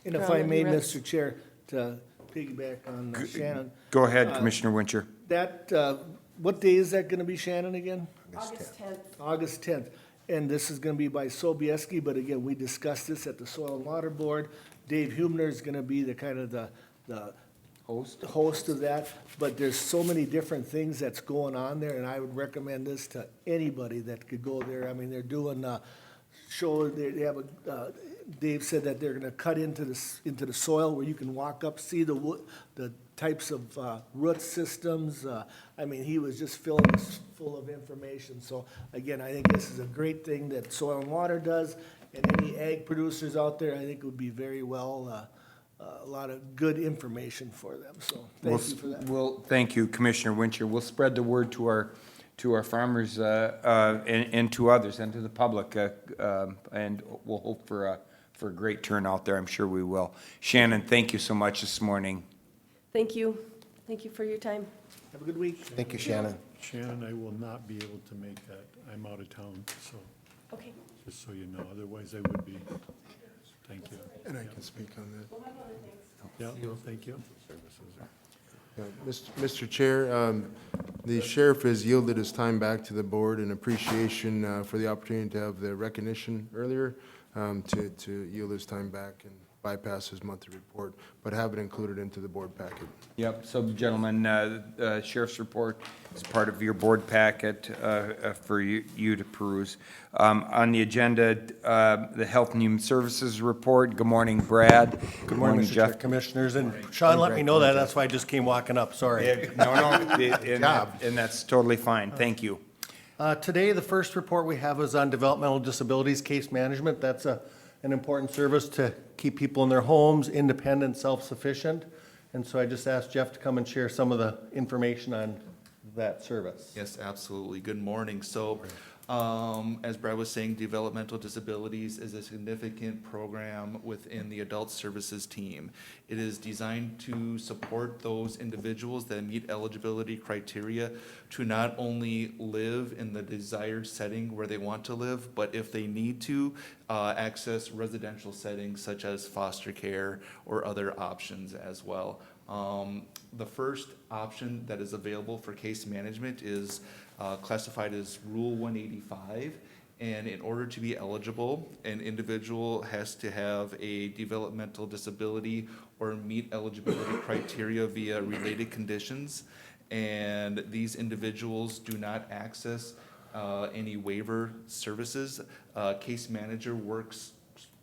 if I may, Mr. Chair, to piggyback on Shannon. Go ahead, Commissioner Wincher. That, what day is that gonna be, Shannon, again? August 10th. August 10th. And this is gonna be by Sobieski, but again, we discussed this at the Soil and Water Board. Dave Hubner is gonna be the kind of the host of that, but there's so many different things that's going on there, and I would recommend this to anybody that could go there. I mean, they're doing show, they have Dave said that they're gonna cut into the soil where you can walk up, see the types of root systems. I mean, he was just filling us full of information. So again, I think this is a great thing that Soil and Water does, and any ag producers out there, I think would be very well, a lot of good information for them. So thank you for that. Well, thank you, Commissioner Wincher. We'll spread the word to our farmers and to others and to the public, and we'll hope for a great turnout there. I'm sure we will. Shannon, thank you so much this morning. Thank you. Thank you for your time. Have a good week. Thank you, Shannon. Shannon, I will not be able to make that. I'm out of town, so, Okay. just so you know, otherwise I would be. Thank you. And I can speak on that. Yeah, thank you. Yeah, Mr. Chair, the sheriff has yielded his time back to the board in appreciation for the opportunity to have the recognition earlier, to yield his time back and bypass his monthly report, but have it included into the board packet. Yep, so gentlemen, sheriff's report is part of your board packet for you to peruse. On the agenda, the Health and Human Services report. Good morning, Brad. Good morning, Mr. Chair, Jeff. Commissioners, and Sean let me know that, that's why I just came walking up, sorry. And that's totally fine, thank you. Today, the first report we have is on developmental disabilities case management. That's an important service to keep people in their homes, independent, self-sufficient. And so I just asked Jeff to come and share some of the information on that service. Yes, absolutely. Good morning. So, as Brad was saying, developmental disabilities is a significant program within the adult services team. It is designed to support those individuals that meet eligibility criteria to not only live in the desired setting where they want to live, but if they need to, access residential settings such as foster care or other options as well. The first option that is available for case management is classified as Rule 185. And in order to be eligible, an individual has to have a developmental disability or meet eligibility criteria via related conditions. And these individuals do not access any waiver services. Case manager works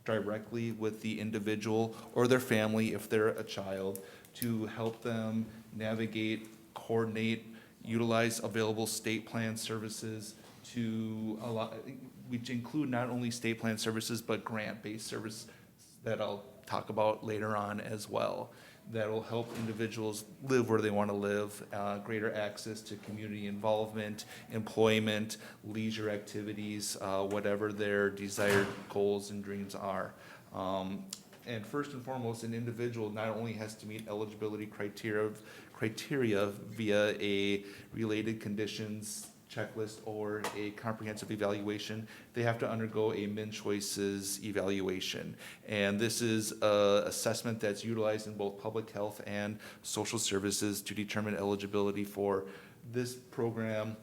directly with the individual or their family, if they're a child, to help them navigate, coordinate, utilize available state plan services to allow, which include not only state plan services, but grant-based service that I'll talk about later on as well. That'll help individuals live where they want to live, greater access to community involvement, employment, leisure activities, whatever their desired goals and dreams are. And first and foremost, an individual not only has to meet eligibility criteria via a related conditions checklist or a comprehensive evaluation, they have to undergo a MinChoices evaluation. And this is an assessment that's utilized in both public health and social services to determine eligibility for this program,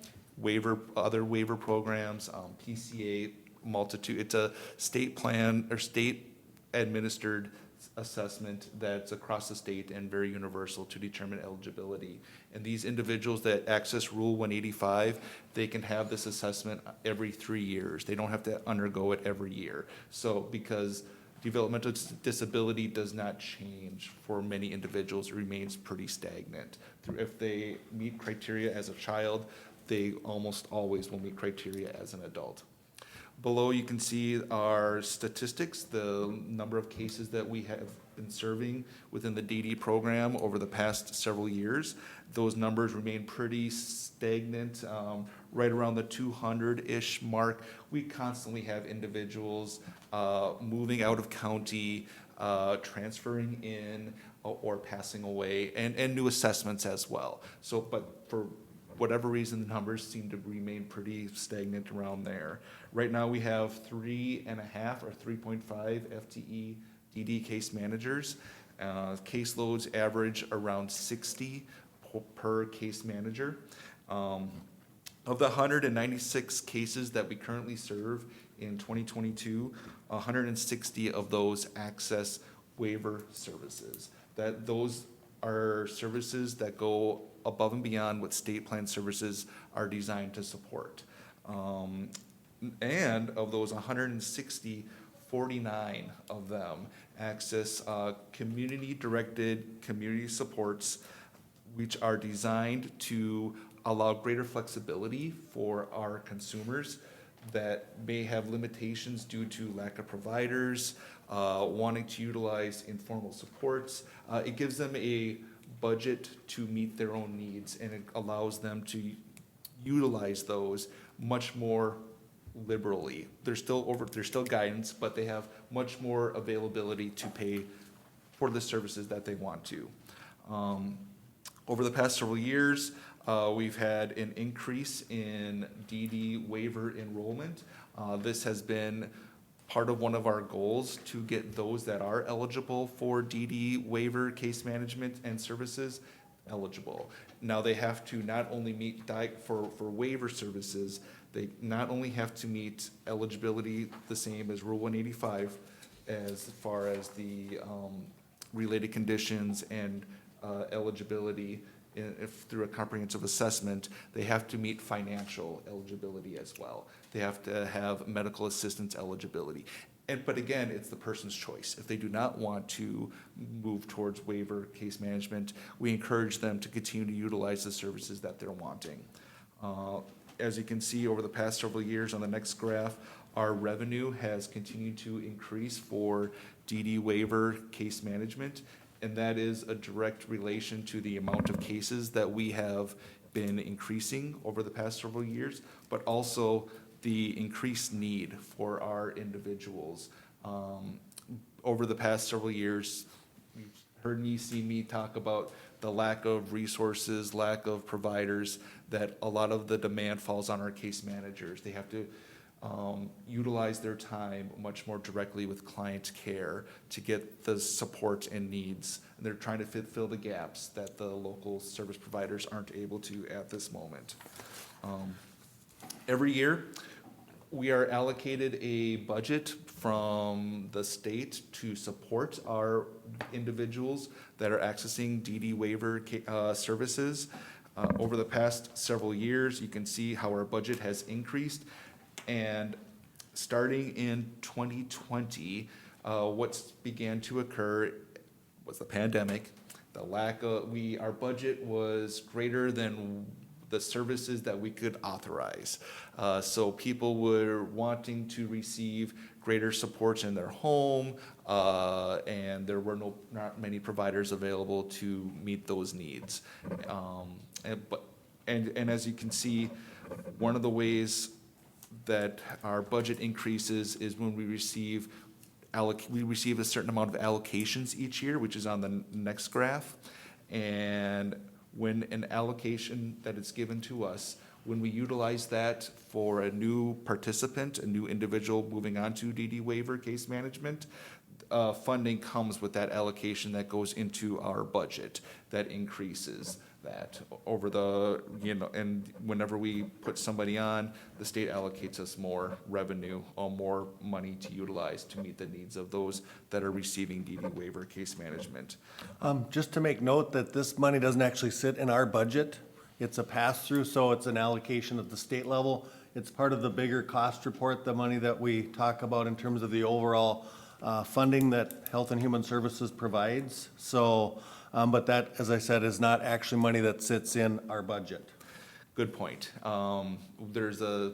other waiver programs, PCA, multitude. It's a state plan or state administered assessment that's across the state and very universal to determine eligibility. And these individuals that access Rule 185, they can have this assessment every 3 years. They don't have to undergo it every year. So because developmental disability does not change for many individuals, it remains pretty stagnant. If they meet criteria as a child, they almost always will meet criteria as an adult. Below, you can see our statistics, the number of cases that we have been serving within the DD program over the past several years. Those numbers remain pretty stagnant, right around the 200-ish mark. We constantly have individuals moving out of county, transferring in, or passing away, and new assessments as well. So, but for whatever reason, the numbers seem to remain pretty stagnant around there. Right now, we have 3.5 or 3.5 FTE DD case managers. Caseloads average around 60 per case manager. Of the 196 cases that we currently serve in 2022, 160 of those access waiver services. Those are services that go above and beyond what state plan services are designed to support. And of those 160, 49 of them access community-directed community supports, which are designed to allow greater flexibility for our consumers that may have limitations due to lack of providers, wanting to utilize informal supports. It gives them a budget to meet their own needs, and it allows them to utilize those much more liberally. There's still guidance, but they have much more availability to pay for the services that they want to. Over the past several years, we've had an increase in DD waiver enrollment. This has been part of one of our goals to get those that are eligible for DD waiver case management and services, eligible. Now, they have to not only meet for waiver services, they not only have to meet eligibility the same as Rule 185 as far as the related conditions and eligibility through a comprehensive assessment, they have to meet financial eligibility as well. They have to have medical assistance eligibility. But again, it's the person's choice. If they do not want to move towards waiver case management, we encourage them to continue to utilize the services that they're wanting. As you can see, over the past several years on the next graph, our revenue has continued to increase for DD waiver case management, and that is a direct relation to the amount of cases that we have been increasing over the past several years, but also the increased need for our individuals. Over the past several years, you've heard me, seen me talk about the lack of resources, lack of providers, that a lot of the demand falls on our case managers. They have to utilize their time much more directly with client care to get the support and needs. And they're trying to fill the gaps that the local service providers aren't able to at this moment. Every year, we are allocated a budget from the state to support our individuals that are accessing DD waiver services. Over the past several years, you can see how our budget has increased. And starting in 2020, what's began to occur was the pandemic. The lack of, our budget was greater than the services that we could authorize. So people were wanting to receive greater supports in their home, and there were not many providers available to meet those needs. And as you can see, one of the ways that our budget increases is when we receive a certain amount of allocations each year, which is on the next graph. And when an allocation that is given to us, when we utilize that for a new participant, a new individual moving on to DD waiver case management, funding comes with that allocation that goes into our budget that increases that over the, and whenever we put somebody on, the state allocates us more revenue or more money to utilize to meet the needs of those that are receiving DD waiver case management. Just to make note that this money doesn't actually sit in our budget. It's a pass-through, so it's an allocation at the state level. It's part of the bigger cost report, the money that we talk about in terms of the overall funding that Health and Human Services provides. So, but that, as I said, is not actually money that sits in our budget. Good point. There's a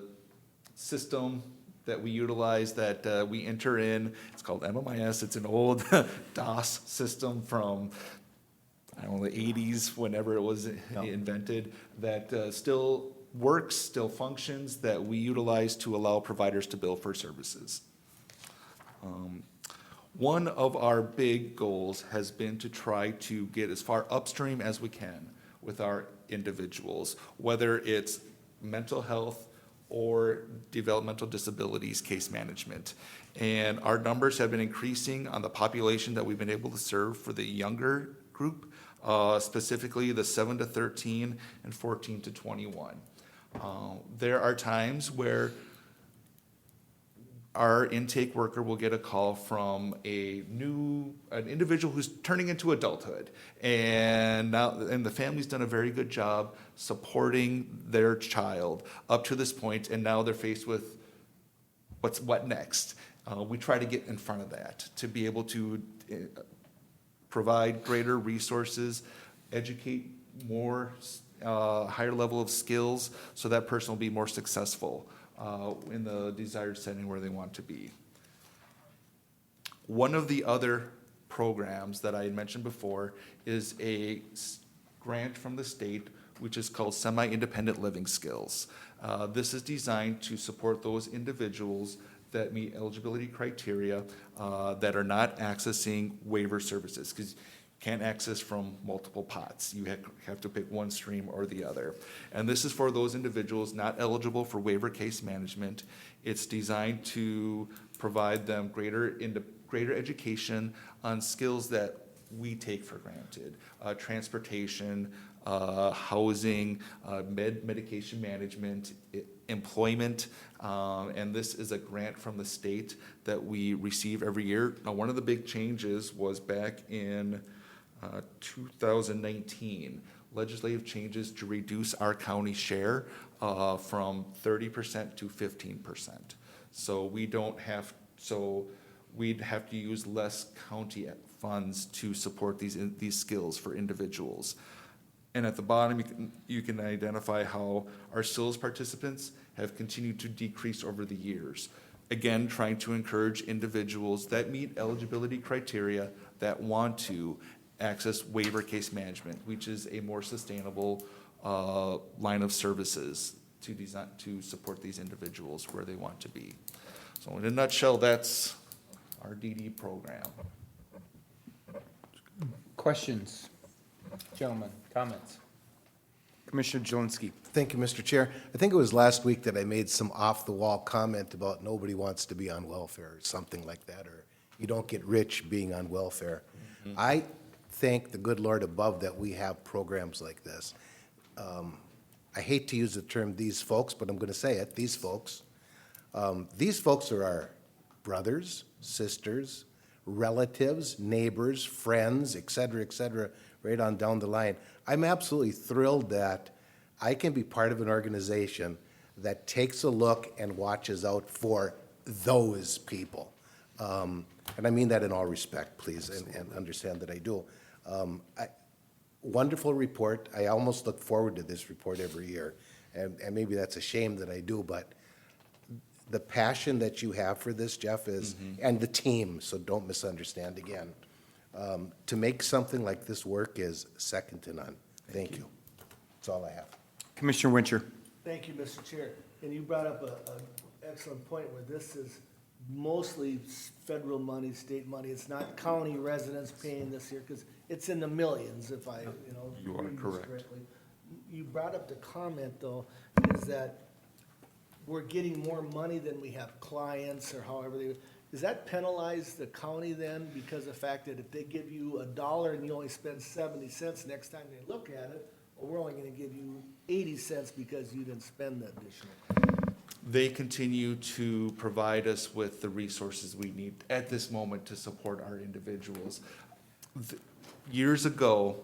system that we utilize that we enter in. It's called MMIS. It's an old DOS system from, I don't know, the 80s, whenever it was invented, that still works, still functions, that we utilize to allow providers to bill for services. One of our big goals has been to try to get as far upstream as we can with our individuals, whether it's mental health or developmental disabilities case management. And our numbers have been increasing on the population that we've been able to serve for the younger group, specifically the 7 to 13 and 14 to 21. There are times where our intake worker will get a call from an individual who's turning into adulthood, and the family's done a very good job supporting their child up to this point, and now they're faced with what next. We try to get in front of that to be able to provide greater resources, educate more, higher level of skills, so that person will be more successful in the desired setting where they want to be. One of the other programs that I had mentioned before is a grant from the state, which is called Semi-Independent Living Skills. This is designed to support those individuals that meet eligibility criteria that are not accessing waiver services, because can't access from multiple pots. You have to pick one stream or the other. And this is for those individuals not eligible for waiver case management. It's designed to provide them greater education on skills that we take for granted. Transportation, housing, medication management, employment, and this is a grant from the state that we receive every year. Now, one of the big changes was back in 2019, legislative changes to reduce our county share from 30% to 15%. So we'd have to use less county funds to support these skills for individuals. And at the bottom, you can identify how our skills participants have continued to decrease over the years. Again, trying to encourage individuals that meet eligibility criteria that want to access waiver case management, which is a more sustainable line of services to support these individuals where they want to be. So in a nutshell, that's our DD program. Questions? Gentlemen, comments? Commissioner Jelinski. Thank you, Mr. Chair. I think it was last week that I made some off-the-wall comment about nobody wants to be on welfare or something like that, or you don't get rich being on welfare. I thank the good Lord above that we have programs like this. I hate to use the term "these folks," but I'm going to say it, these folks. These folks are our brothers, sisters, relatives, neighbors, friends, et cetera, right on down the line. I'm absolutely thrilled that I can be part of an organization that takes a look and watches out for those people. And I mean that in all respect, please, and understand that I do. Wonderful report. I almost look forward to this report every year. And maybe that's a shame that I do, but the passion that you have for this, Jeff, is, and the team, so don't misunderstand again, to make something like this work is second to none. Thank you. That's all I have. Commissioner Wincher. Thank you, Mr. Chair. And you brought up an excellent point where this is mostly federal money, state money. It's not county residents paying this here, because it's in the millions, if I, You are read this correct. correctly. You brought up the comment, though, is that we're getting more money than we have clients, or however they, does that penalize the county then, because of the fact that if they give you $1 and you only spend 70 cents next time they look at it, well, we're only gonna give you 80 cents because you didn't spend the additional? They continue to provide us with the resources we need at this moment to support our individuals. Years ago,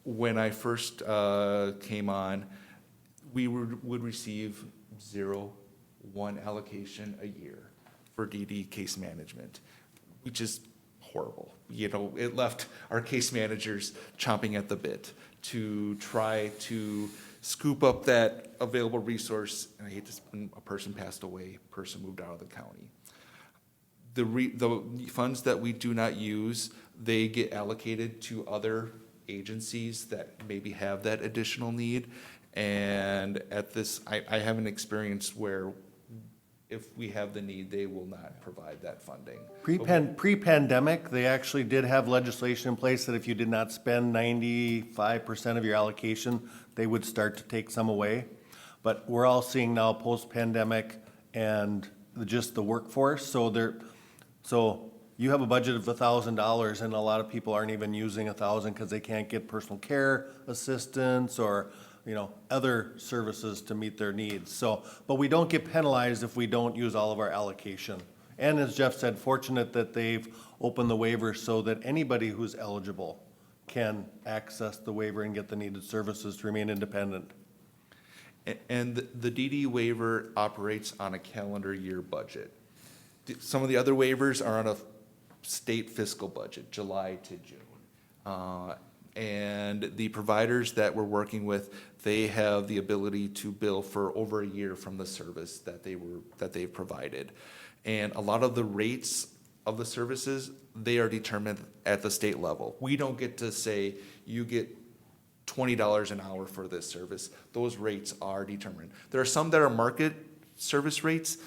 when I first came on, we would receive 0.1 allocation a year for DD case management, which is horrible. It left our case managers chomping at the bit to try to scoop up that available resource. And I hate this, when a person passed away, a person moved out of the county. The funds that we do not use, they get allocated to other agencies that maybe have that additional need. And at this, I haven't experienced where if we have the need, they will not provide that funding. Pre-pandemic, they actually did have legislation in place that if you did not spend 95% of your allocation, they would start to take some away. But we're all seeing now post-pandemic and just the workforce, so you have a budget of $1,000 and a lot of people aren't even using $1,000 because they can't get personal care assistance or other services to meet their needs. So, but we don't get penalized if we don't use all of our allocation. And as Jeff said, fortunate that they've opened the waiver so that anybody who's eligible can access the waiver and get the needed services to remain independent. And the DD waiver operates on a calendar year budget. Some of the other waivers are on a state fiscal budget, July to June. And the providers that we're working with, they have the ability to bill for over a year from the service that they've provided. And a lot of the rates of the services, they are determined at the state level. We don't get to say, you get $20 an hour for this service. Those rates are determined. There are some that are market service rates,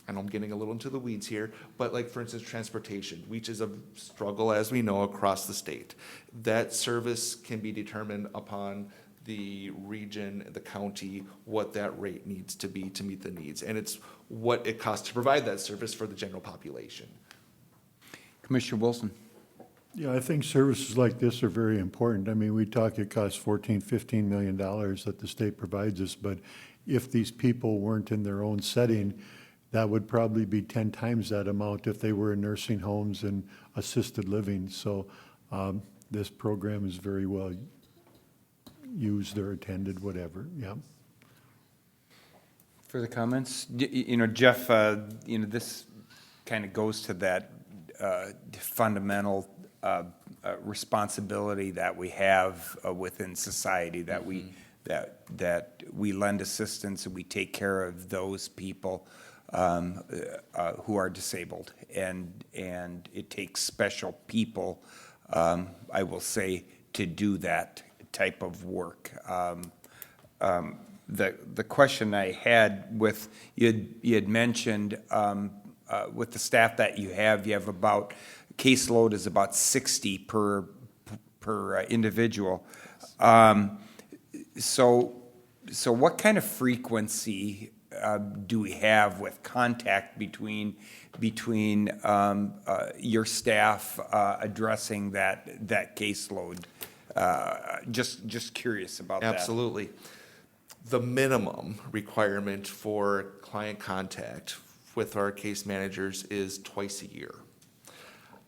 and I'm getting a little into the weeds here, but like, for instance, transportation, which is a struggle, as we know, across the state. That service can be determined upon the region, the county, what that rate needs to be to meet the needs. And it's what it costs to provide that service for the general population. Commissioner Wilson. Yeah, I think services like this are very important. I mean, we talk it costs $14-15 million that the state provides us, but if these people weren't in their own setting, that would probably be 10 times that amount if they were in nursing homes and assisted living. So this program is very well used or attended, whatever, yeah. Further comments? You know, Jeff, you know, this kind of goes to that fundamental responsibility that we have within society, that we that we lend assistance and we take care of those people who are disabled, and it takes special people, I will say, to do that type of work. The question I had with, you had mentioned with the staff that you have about, caseload is about 60 per individual. So what kind of frequency do we have with contact between your staff addressing that caseload? Just curious about that. Absolutely. The minimum requirement for client contact with our case managers is twice a year.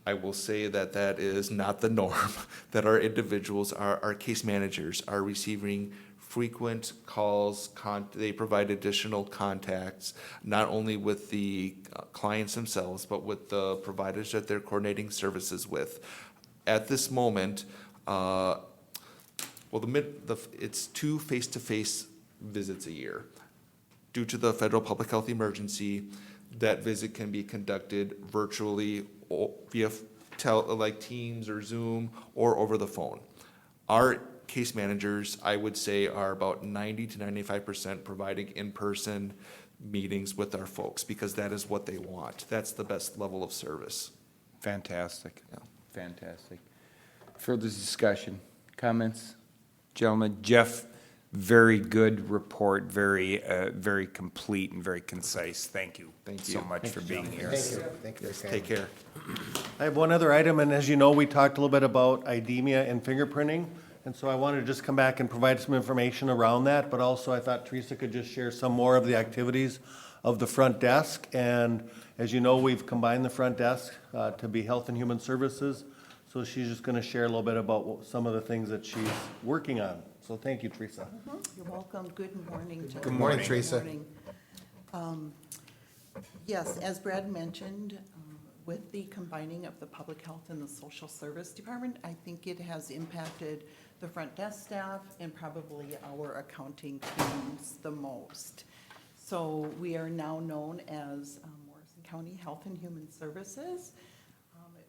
I will say that that is not the norm, that our individuals, our case managers are receiving frequent calls, they provide additional contacts, not only with the clients themselves, but with the providers that they're coordinating services with. At this moment, it's 2 face-to-face visits a year. Due to the federal public health emergency, that visit can be conducted virtually or via like Teams or Zoom or over the phone. Our case managers, I would say, are about 90 to 95% providing in-person meetings with our folks because that is what they want. That's the best level of service. Fantastic. Yeah. Fantastic. Further discussion, comments? Gentlemen, Jeff, very good report, very complete and very concise. Thank you. Thank so you. much for being here. Thank you. Thank you. Yes, take care. I have one other item, and as you know, we talked a little bit about IDEMIA and fingerprinting, and so I wanted to just come back and provide some information around that, but also I thought Teresa could just share some more of the activities of the front desk. And as you know, we've combined the front desk to be Health and Human Services, so she's just going to share a little bit about some of the things that she's working on. So thank you, Teresa. You're welcome. Good morning. Good morning, Teresa. Good morning. Yes, as Brad mentioned, with the combining of the public health and the social service department, I think it has impacted the front desk staff and probably our accounting teams the most. So we are now known as Morrison County Health and Human Services.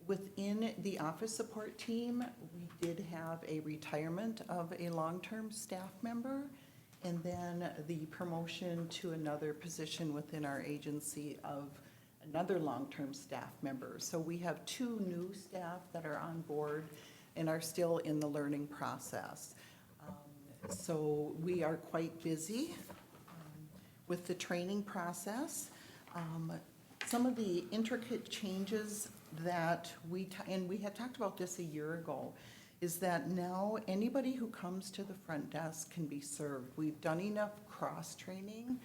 Within the office support team, we did have a retirement of a long-term staff member, and then the promotion to another position within our agency of another long-term staff member. So we have 2 new staff that are on board and are still in the learning process. So we are quite busy with the training process. Some of the intricate changes that we had talked about this a year ago, is that now anybody who comes to the front desk can be served. We've done enough cross-training,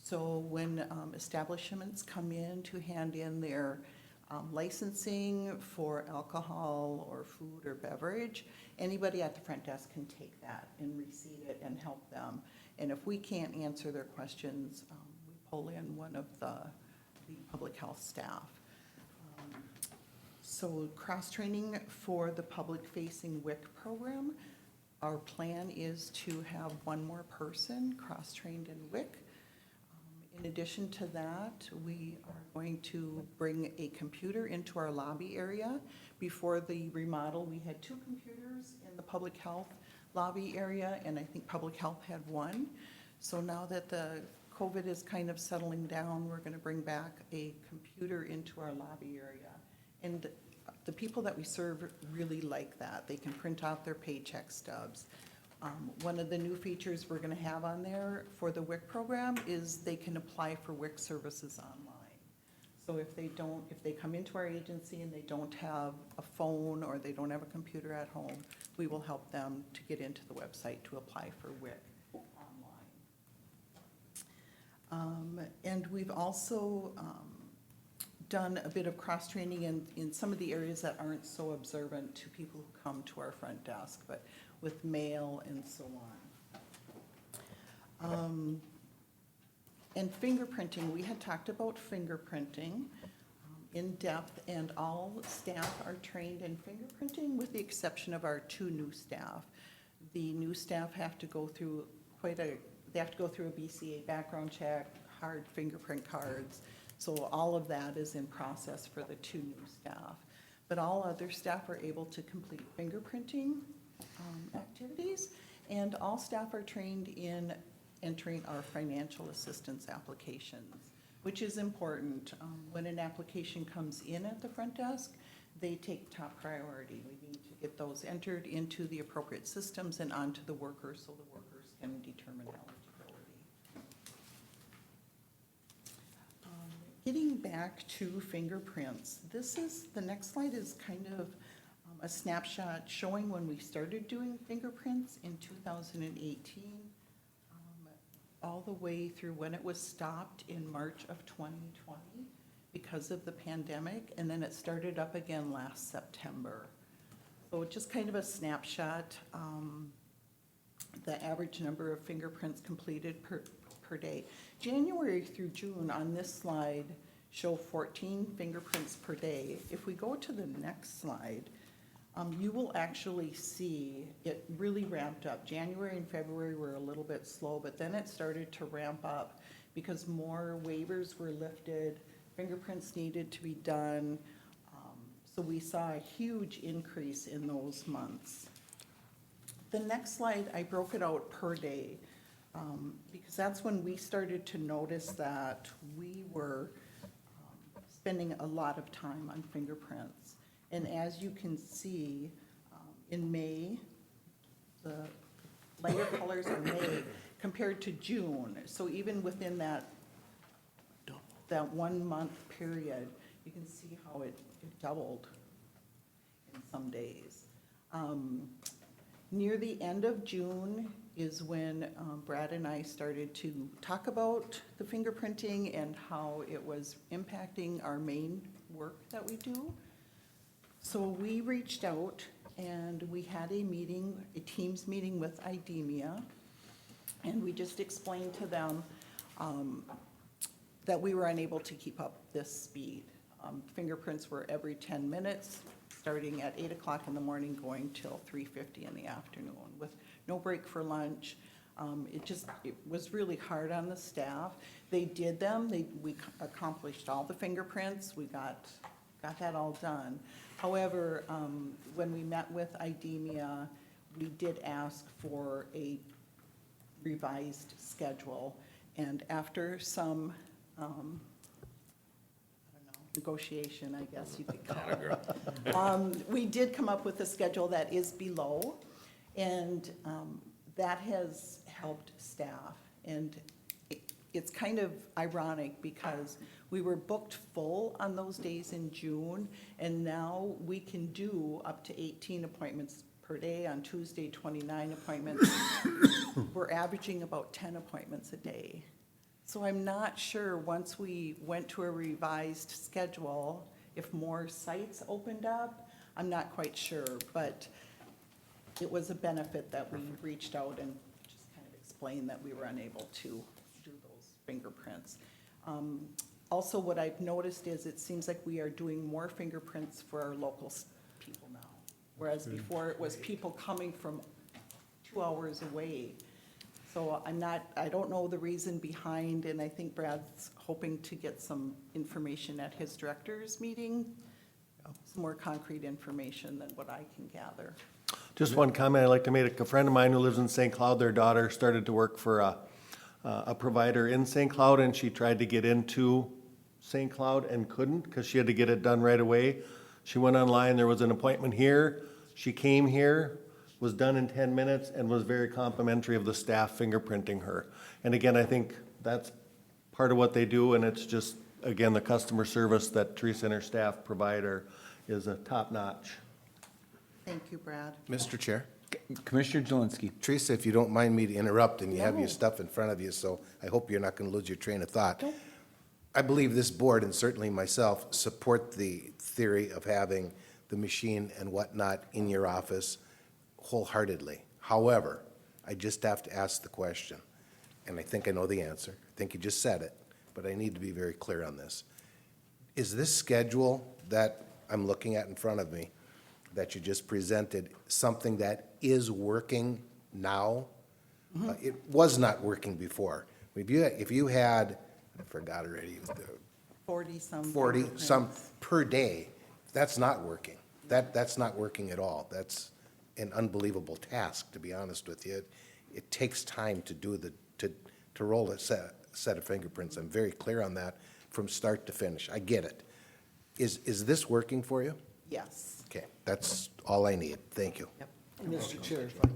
so when establishments come in to hand in their licensing for alcohol or food or beverage, anybody at the front desk can take that and receive it and help them. And if we can't answer their questions, we pull in one of the public health staff. So cross-training for the public-facing WIC program, our plan is to have 1 more person cross-trained in WIC. In addition to that, we are going to bring a computer into our lobby area. Before the remodel, we had 2 computers in the public health lobby area, and I think public health had 1. So now that the COVID is kind of settling down, we're gonna bring back a computer into our lobby area. And the people that we serve really like that. They can print out their paycheck stubs. One of the new features we're gonna have on there for the WIC program is they can apply for WIC services online. So if they come into our agency and they don't have a phone or they don't have a computer at home, we will help them to get into the website to apply for WIC online. And we've also done a bit of cross-training in some of the areas that aren't so observant to people who come to our front desk, but with mail and so on. And fingerprinting, we had talked about fingerprinting in depth, and all staff are trained in fingerprinting with the exception of our 2 new staff. The new staff have to go through they have to go through a BCA background check, hard fingerprint cards. So all of that is in process for the 2 new staff. But all other staff are able to complete fingerprinting activities, and all staff are trained in entering our financial assistance applications, which is important. When an application comes in at the front desk, they take top priority. We need to get those entered into the appropriate systems and onto the workers so the workers can determine eligibility. Getting back to fingerprints, the next slide is kind of a snapshot showing when we started doing fingerprints in 2018, all the way through when it was stopped in March of 2020 because of the pandemic, and then it started up again last September. So just kind of a snapshot, the average number of fingerprints completed per day. January through June on this slide show 14 fingerprints per day. If we go to the next slide, you will actually see it really ramped up. January and February were a little bit slow, but then it started to ramp up because more waivers were lifted, fingerprints needed to be done. So we saw a huge increase in those months. The next slide, I broke it out per day because that's when we started to notice that we were spending a lot of time on fingerprints. And as you can see, in May, the lighter colors are May compared to June. So even within that 1 month period, you can see how it doubled in some days. Near the end of June is when Brad and I started to talk about the fingerprinting and how it was impacting our main work that we do. So we reached out and we had a meeting, a Teams meeting with IDEMIA, and we just explained to them that we were unable to keep up this speed. Fingerprints were every 10 minutes, starting at 8 o'clock in the morning, going till 3:50 in the afternoon, with no break for lunch. It was really hard on the staff. They did them, we accomplished all the fingerprints, we got that all done. However, when we met with IDEMIA, we did ask for a revised schedule, and after some, negotiation, I guess you could call it. We did come up with a schedule that is below, and that has helped staff. And it's kind of ironic because we were booked full on those days in June, and now we can do up to 18 appointments per day. On Tuesday, 29 appointments. We're averaging about 10 appointments a day. So I'm not sure, once we went to a revised schedule, if more sites opened up. I'm not quite sure, but it was a benefit that we reached out and just kind of explained that we were unable to do those fingerprints. Also, what I've noticed is it seems like we are doing more fingerprints for our local people now, whereas before it was people coming from 2 hours away. So I don't know the reason behind, and I think Brad's hoping to get some information at his director's meeting, some more concrete information than what I can gather. Just one comment I'd like to make. A friend of mine who lives in St. Cloud, their daughter started to work for a provider in St. Cloud, and she tried to get into St. Cloud and couldn't because she had to get it done right away. She went online, there was an appointment here, she came here, was done in 10 minutes, and was very complimentary of the staff fingerprinting her. And again, I think that's part of what they do, and it's just again, the customer service that Teresa and her staff provide is a top-notch. Thank you, Brad. Mr. Chair? Commissioner Jelinski. Teresa, if you don't mind me to interrupt, and you have your stuff in front of you, so I hope you're not going to lose your train of thought. I believe this board, and certainly myself, support the theory of having the machine and whatnot in your office wholeheartedly. However, I just have to ask the question, and I think I know the answer. I think you just said it, but I need to be very clear on this. Is this schedule that I'm looking at in front of me, that you just presented, something that is working now? It was not working before. If you had, I forgot already, 40-some. 40-some per day, that's not working. That's not working at all. That's an unbelievable task, to be honest with you. It takes time to do to roll a set of fingerprints. I'm very clear on that from start to finish. I get it. Is this working for you? Yes. Okay, that's all I need. Thank you. Mr. Chair, if I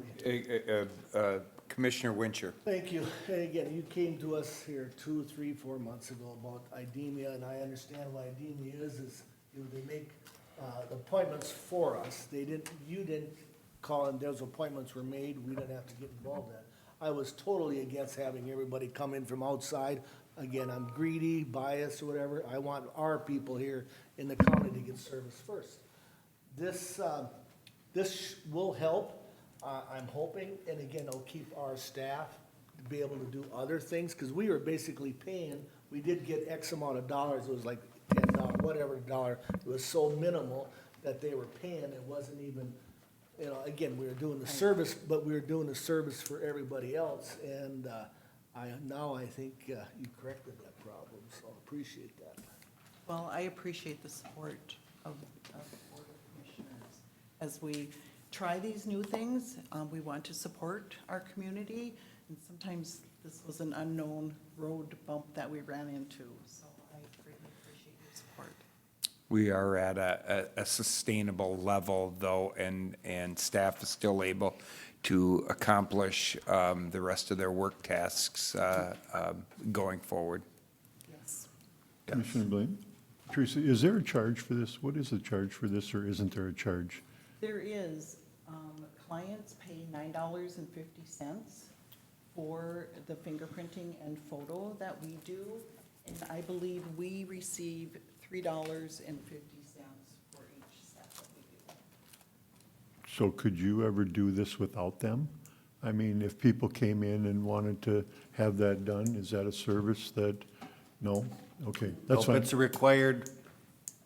may. Commissioner Wincher. Thank you. And again, you came to us here 2, 3, 4 months ago about IDEMIA, and I understand why IDEMIA is, you know, they make the appointments for us. You didn't call and those appointments were made, we didn't have to get involved in it. I was totally against having everybody come in from outside. Again, I'm greedy, biased, or whatever. I want our people here in the county to get service first. This will help, I'm hoping, and again, it'll keep our staff to be able to do other things, because we were basically paying, we did get X amount of dollars, it was like $10, whatever dollar, it was so minimal that they were paying, it wasn't even, you know, again, we were doing the service, but we were doing the service for everybody else, and I think you corrected that problem, so I appreciate that. Well, I appreciate the support of the Board of Commissioners. As we try these new things, we want to support our community, and sometimes this was an unknown road bump that we ran into, so I greatly appreciate your support. We are at a sustainable level, though, and staff is still able to accomplish the rest of their work tasks going forward. Yes. Commissioner Blaine? Teresa, is there a charge for this? What is the charge for this, or isn't there a charge? There is, clients pay $9.50 for the fingerprinting and photo that we do, and I believe we receive $3.50 for each set that we do. So could you ever do this without them? I mean, if people came in and wanted to have that done, is that a service that, no? Okay, that's Nope, fine. it's a required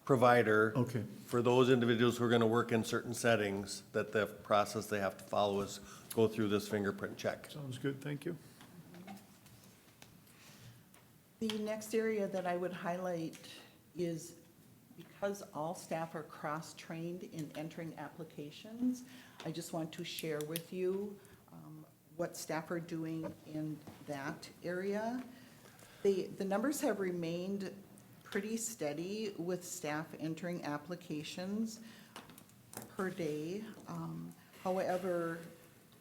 provider. Okay. For those individuals who are gonna work in certain settings, that the process they have to follow is go through this fingerprint check. Sounds good, thank you. The next area that I would highlight is because all staff are cross-trained in entering applications, I just want to share with you what staff are doing in that area. The numbers have remained pretty steady with staff entering applications per day. However,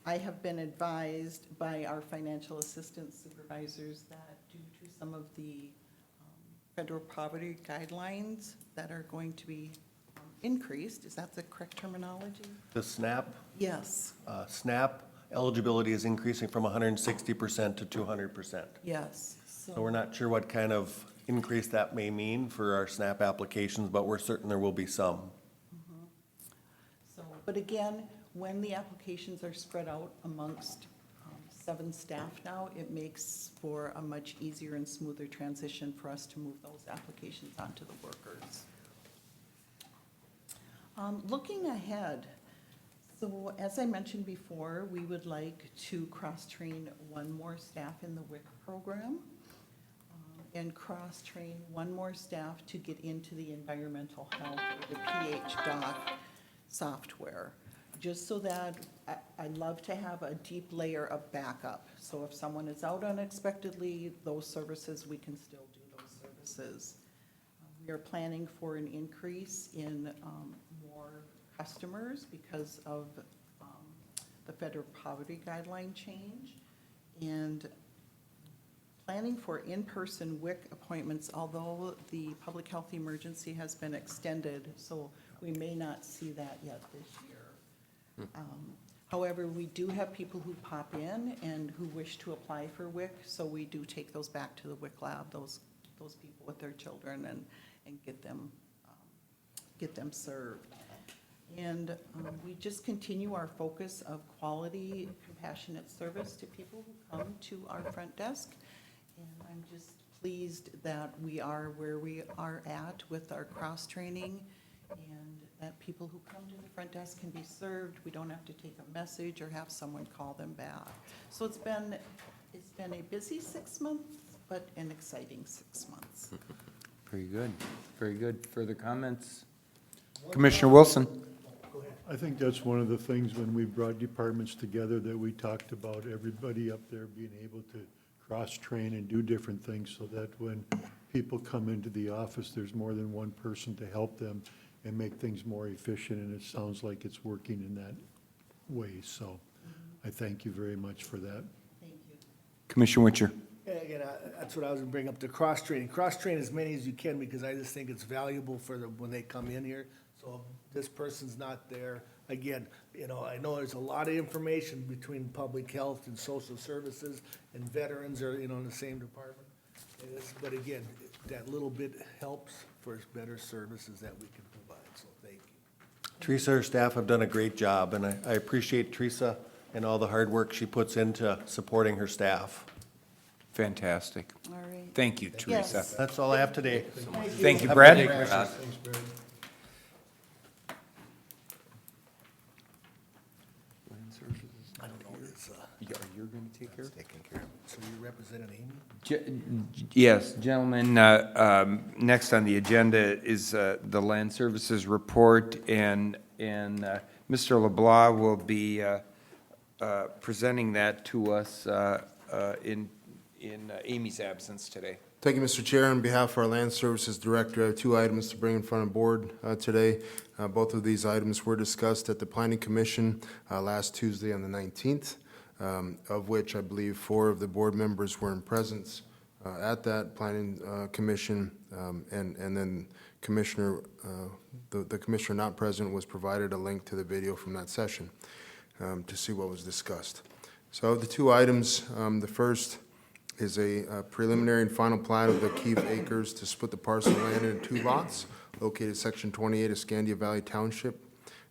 I have been advised by our financial assistance supervisors that due to some of the federal poverty guidelines that are going to be increased, is that the correct terminology? The SNAP, Yes, SNAP eligibility is increasing from 160% to 200%. yes. So we're not sure what kind of increase that may mean for our SNAP applications, but we're certain there will be some. So, but again, when the applications are spread out amongst 7 staff now, it makes for a much easier and smoother transition for us to move those applications onto the workers. Looking ahead, so as I mentioned before, we would like to cross-train 1 more staff in the WIC program and cross-train 1 more staff to get into the environmental health, or the PHDOC software, just so that I'd love to have a deep layer of backup. So if someone is out unexpectedly, those services, we can still do those services. We are planning for an increase in more customers because of the federal poverty guideline change. And planning for in-person WIC appointments, although the public health emergency has been extended, so we may not see that yet this year. However, we do have people who pop in and who wish to apply for WIC, so we do take those back to the WIC lab, those people with their children, and get them served. And we just continue our focus of quality, compassionate service to people who come to our front desk. And I'm just pleased that we are where we are at with our cross-training, and that people who come to the front desk can be served. We don't have to take a message or have someone call them back. So it's been a busy 6 months, but an exciting 6 months. Very good, very good. Further comments? Commissioner Wilson? I think that's one of the things when we brought departments together that we talked about, everybody up there being able to cross-train and do different things so that when people come into the office, there's more than one person to help them and make things more efficient, and it sounds like it's working in that way. So I thank you very much for that. Thank you. Commissioner Wincher? And again, that's what I was gonna bring up, the cross-training. Cross-train as many as you can, because I just think it's valuable for them when they come in here. So if this person's not there, again, I know there's a lot of information between public health and social services, and veterans are, in the same department. But again, that little bit helps for better services that we can provide, so thank you. Teresa, her staff have done a great job, and I appreciate Teresa and all the hard work she puts into supporting her staff. Fantastic. All right. Thank you, Teresa. Yes. That's all I have today. Thank you, Have a Brad. good day, Commissioners. Thanks, Brad. I don't know, You're going to take care of it? Taken care of. so you represent Amy? Yes, gentlemen, next on the agenda is the Land Services Report, and Mr. LeBlanc will be presenting that to us in Amy's absence today. Thank you, Mr. Chair. On behalf of our Land Services Director, I have 2 items to bring in front of the board today. Both of these items were discussed at the Planning Commission last Tuesday on the 19th, of which I believe 4 of the board members were in presence at that Planning Commission, and then the commissioner not present was provided a link to the video from that session to see what was discussed. So of the 2 items, the first is a preliminary and final plat of the Keith Acres to split the parcel of land into 2 lots located section 28 of Scandia Valley Township.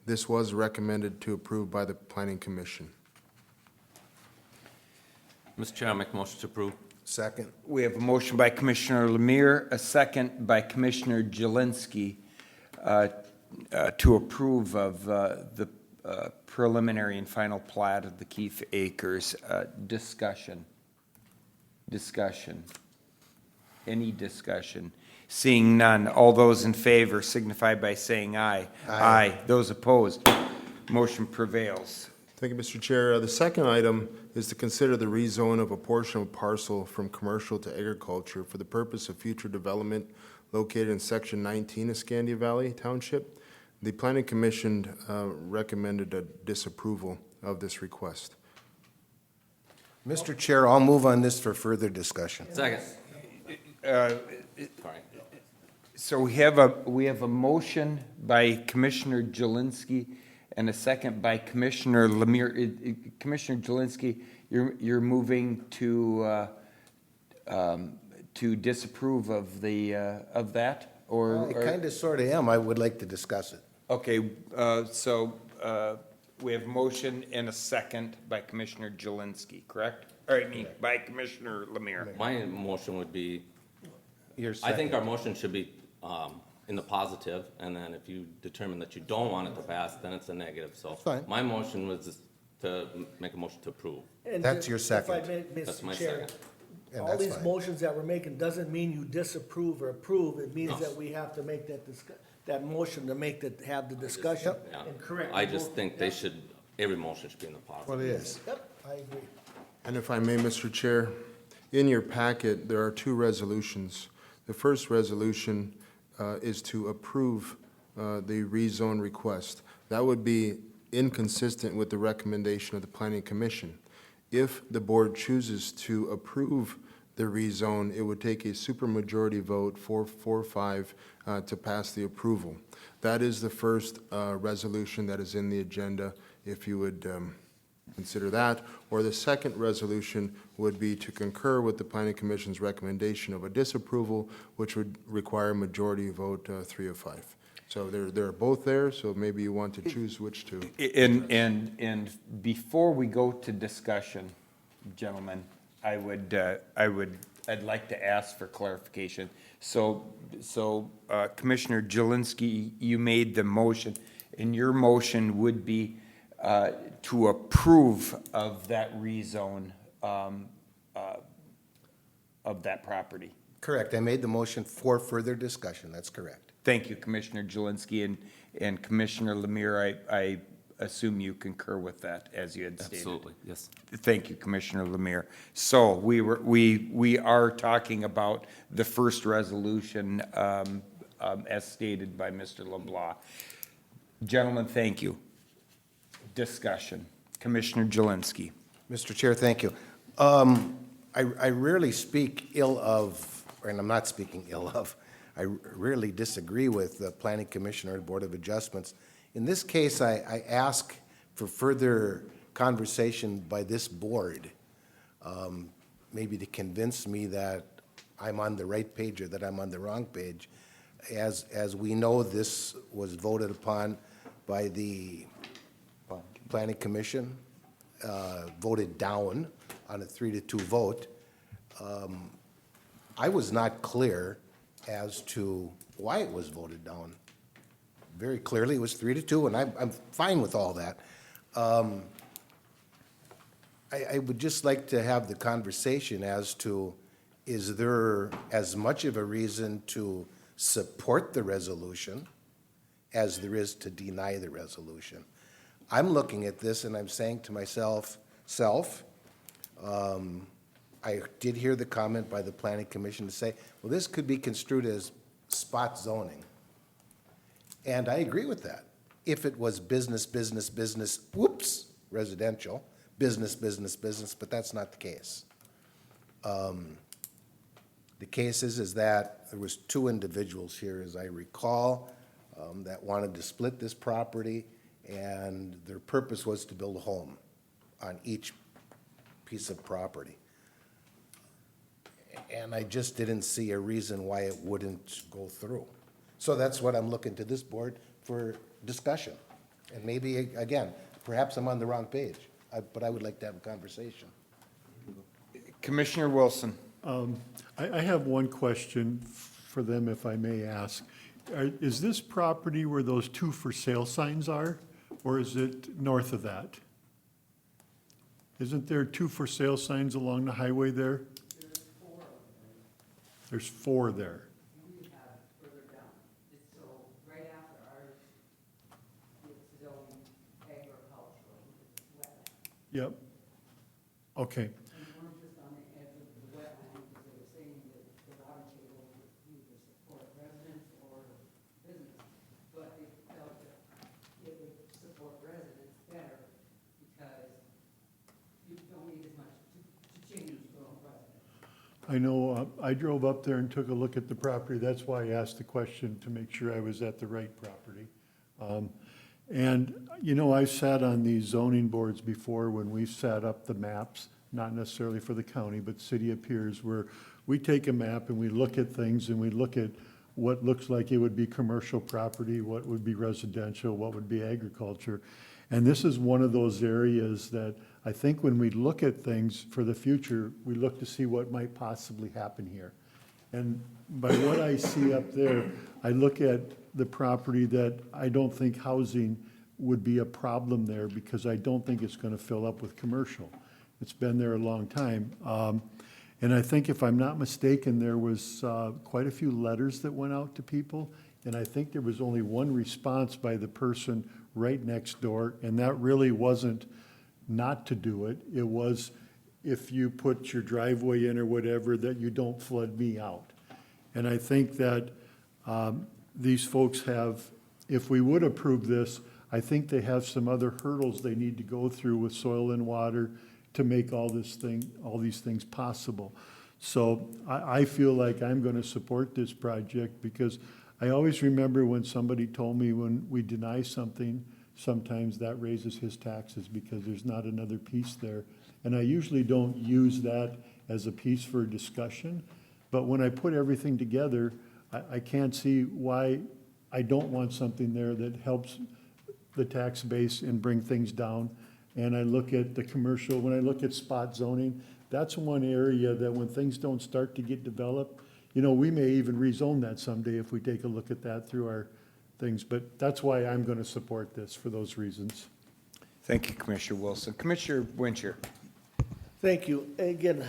This was recommended to approve by the Planning Commission. Mr. Chair, I make a motion to approve. Second. We have a motion by Commissioner Lemire, a second by Commissioner Jelinski to approve of the preliminary and final plat of the Keith Acres. Discussion. Any discussion? Seeing none, all those in favor signify by saying aye. Aye. Those opposed, motion prevails. Thank you, Mr. Chair. The second item is to consider the rezone of a portion of a parcel from commercial to agriculture for the purpose of future development located in section 19 of Scandia Valley Township. The Planning Commission recommended a disapproval of this request. Mr. Chair, I'll move on this for further discussion. Second. Uh, Sorry. So we have a motion by Commissioner Jelinski and a second by Commissioner Lemire. Commissioner Jelinski, you're moving to disapprove of that, or? I kind of sort of am. I would like to discuss it. Okay, so we have a motion and a second by Commissioner Jelinski, correct? Or I mean, by Commissioner Lemire. My motion would be, Your I think second. our motion should be in the positive, and then if you determine that you don't want it to pass, then it's a negative. So Fine. my motion was to make a motion to approve. And That's your if I second. may, That's Mr. my Chair, second. And all that's these fine. motions that we're making doesn't mean you disapprove or approve. It means that we have to make that motion to have the discussion Yeah. and correct. I just think they should, every motion should be in the positive. What it is. Yep, I agree. And if I may, Mr. Chair, in your packet, there are 2 resolutions. The first resolution is to approve the rezone request. That would be inconsistent with the recommendation of the Planning Commission. If the board chooses to approve the rezone, it would take a supermajority vote, 4-5, to pass the approval. That is the first resolution that is in the agenda, if you would consider that. Or the second resolution would be to concur with the Planning Commission's recommendation of a disapproval, which would require a majority vote, 3 of 5. So they're both there, so maybe you want to choose which to. And before we go to discussion, gentlemen, I'd like to ask for clarification. So Commissioner Jelinski, you made the motion, and your motion would be to approve of that rezone of that property. Correct. I made the motion for further discussion. That's correct. Thank you, Commissioner Jelinski, and Commissioner Lemire, I assume you concur with that, as you had stated. Absolutely, yes. Thank you, Commissioner Lemire. So we are talking about the first resolution as stated by Mr. LeBlanc. Gentlemen, thank you. Discussion. Commissioner Jelinski. Mr. Chair, thank you. I rarely speak ill of, and I'm not speaking ill of, I rarely disagree with the Planning Commission or the Board of Adjustments. In this case, I ask for further conversation by this board, maybe to convince me that I'm on the right page or that I'm on the wrong page. As we know, this was voted upon by the Planning Commission, voted down on a 3-2 vote. I was not clear as to why it was voted down. Very clearly, it was 3-2, and I'm fine with all that. I would just like to have the conversation as to, is there as much of a reason to support the resolution as there is to deny the resolution? I'm looking at this and I'm saying to myself, I did hear the comment by the Planning Commission to say, well, this could be construed as spot zoning. And I agree with that. If it was business, business, business, whoops, residential, business, business, business, but that's not the case. The case is that there was 2 individuals here, as I recall, that wanted to split this property, and their purpose was to build a home on each piece of property. And I just didn't see a reason why it wouldn't go through. So that's what I'm looking to this board for discussion. And maybe, again, perhaps I'm on the wrong page, but I would like to have a conversation. Commissioner Wilson. I have one question for them, if I may ask. Is this property where those 2 for sale signs are, or is it north of that? Isn't there 2 for sale signs along the highway there? There's 4 there. We have further down. It's so right after ours, it's zoned agricultural, it's wetland. Yep. Okay. And we're just on the edge of the wetland because they were saying that the water table would either support residents or business. But they felt that it would support residents better because you don't need as much to change for a resident. I know, I drove up there and took a look at the property. That's why I asked the question, to make sure I was at the right property. And, you know, I've sat on these zoning boards before when we've set up the maps, not necessarily for the county, but city of peers, where we take a map and we look at things and we look at what looks like it would be commercial property, what would be residential, what would be agriculture. And this is one of those areas that I think when we look at things for the future, we look to see what might possibly happen here. And by what I see up there, I look at the property that I don't think housing would be a problem there, because I don't think it's gonna fill up with commercial. It's been there a long time. And I think, if I'm not mistaken, there was quite a few letters that went out to people, and I think there was only one response by the person right next door, and that really wasn't not to do it. It was, if you put your driveway in or whatever, that you don't flood me out. And I think that these folks have, if we would approve this, I think they have some other hurdles they need to go through with soil and water to make all these things possible. So I feel like I'm going to support this project because I always remember when somebody told me when we deny something, sometimes that raises his taxes because there's not another piece there. And I usually don't use that as a piece for discussion, but when I put everything together, I can't see why I don't want something there that helps the tax base and bring things down. And I look at the commercial, when I look at spot zoning, that's one area that when things don't start to get developed, you know, we may even rezone that someday if we take a look at that through our things. But that's why I'm going to support this, for those reasons. Thank you, Commissioner Wilson. Commissioner Wincher. Thank you. Again,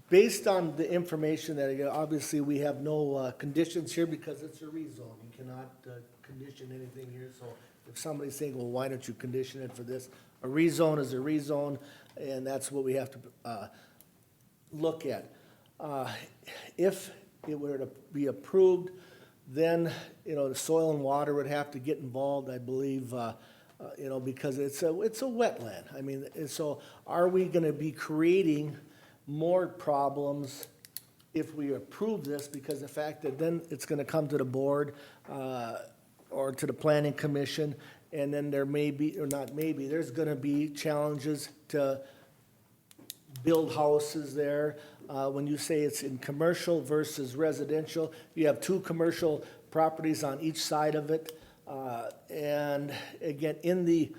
based on the information that, obviously, we have no conditions here because it's a rezone. You cannot condition anything here, so if somebody's saying, well, why don't you condition it for this? A rezone is a rezone, and that's what we have to look at. If it were to be approved, then, you know, the soil and water would have to get involved, I believe, you know, because it's a wetland. I mean, and so are we gonna be creating more problems if we approve this? Because the fact that then it's gonna come to the board, or to the planning commission, and then there may be, or not maybe, there's gonna be challenges to build houses there. When you say it's in commercial versus residential, you have two commercial properties on each side of it. And again, in the,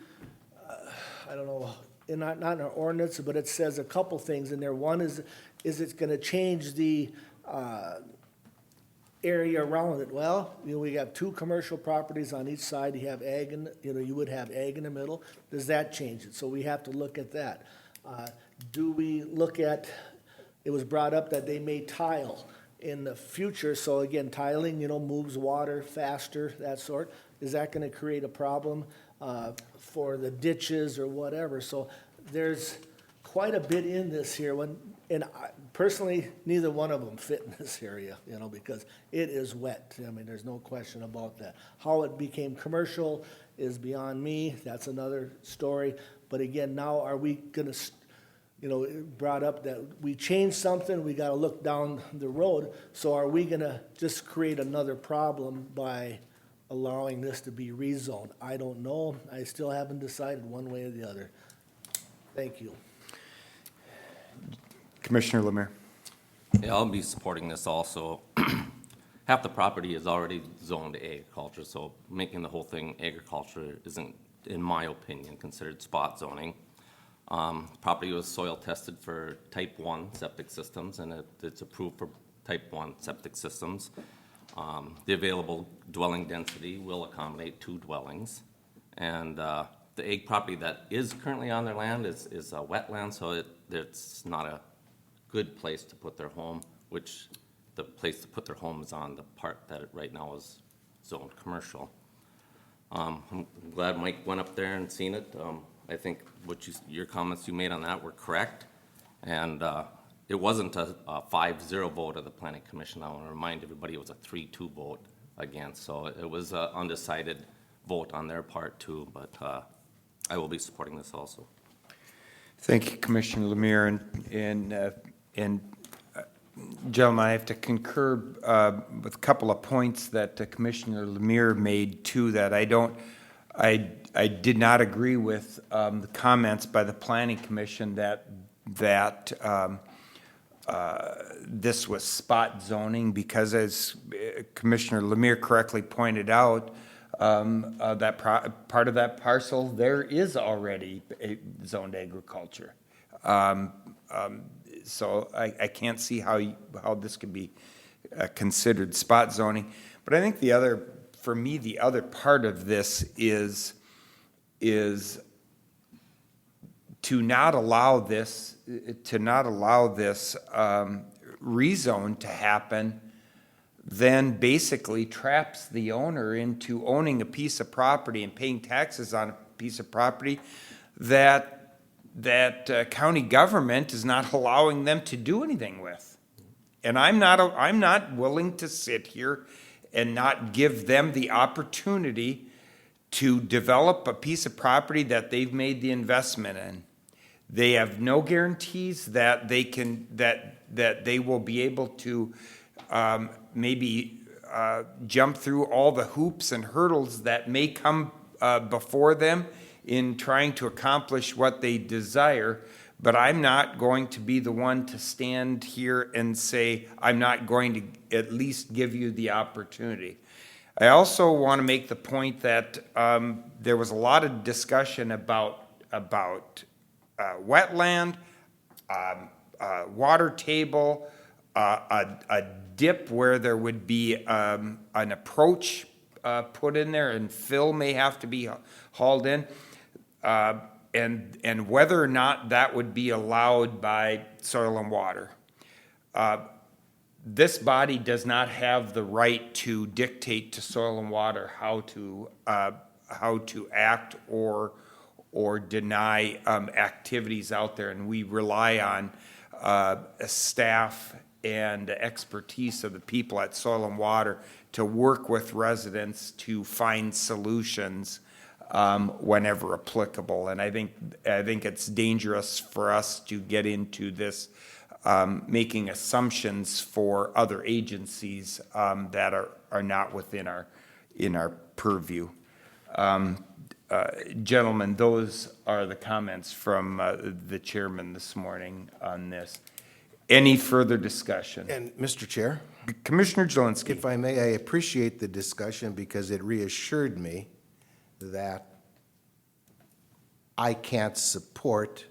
I don't know, not in our ordinance, but it says a couple things in there. One is it's gonna change the area around it? Well, you know, we have two commercial properties on each side. You have ag and, you know, you would have ag in the middle. Does that change it? So we have to look at that. Do we look at, it was brought up that they may tile in the future. So again, tiling, you know, moves water faster, that sort. Is that gonna create a problem for the ditches or whatever? So there's quite a bit in this here. And personally, neither one of them fit in this area, you know, because it is wet. I mean, there's no question about that. How it became commercial is beyond me. That's another story. But again, now are we gonna, you know, it brought up that we changed something, we gotta look down the road. So are we gonna just create another problem by allowing this to be rezoned? I don't know. I still haven't decided one way or the other. Thank you. Commissioner Lemire. Yeah, I'll be supporting this also. Half the property is already zoned to agriculture, so making the whole thing agriculture isn't, in my opinion, considered spot zoning. Property was soil tested for type 1 septic systems, and it's approved for type 1 septic systems. The available dwelling density will accommodate 2 dwellings. And the ag property that is currently on their land is a wetland, so it's not a good place to put their home, which the place to put their home is on the part that it right now is zoned commercial. I'm glad Mike went up there and seen it. I think your comments you made on that were correct. And it wasn't a 5-0 vote of the Planning Commission. I want to remind everybody it was a 3-2 vote against. So it was an undecided vote on their part too, but I will be supporting this also. Thank you, Commissioner Lemire. And gentlemen, I have to concur with a couple of points that Commissioner Lemire made too, that I did not agree with the comments by the Planning Commission that this was spot zoning, because as Commissioner Lemire correctly pointed out, that part of that parcel there is already zoned agriculture. So I can't see how this could be considered spot zoning. But I think the other part of this is to not allow this rezone to happen, then basically traps the owner into owning a piece of property and paying taxes on a piece of property that county government is not allowing them to do anything with. And I'm not willing to sit here and not give them the opportunity to develop a piece of property that they've made the investment in. They have no guarantees that they can, that they will be able to maybe jump through all the hoops and hurdles that may come before them in trying to accomplish what they desire. But I'm not going to be the one to stand here and say, I'm not going to at least give you the opportunity. I also want to make the point that there was a lot of discussion about wetland, water table, a dip where there would be an approach put in there and fill may have to be hauled in. And whether or not that would be allowed by soil and water. This body does not have the right to dictate to soil and water how to act or deny activities out there, and we rely on staff and expertise of the people at Soil and Water to work with residents to find solutions whenever applicable. And I think it's dangerous for us to get into this making assumptions for other agencies that are not within our purview. Gentlemen, those are the comments from the chairman this morning on this. Any further discussion? And Mr. Chair, Commissioner Jelinski. if I may, I appreciate the discussion because it reassured me that I can't support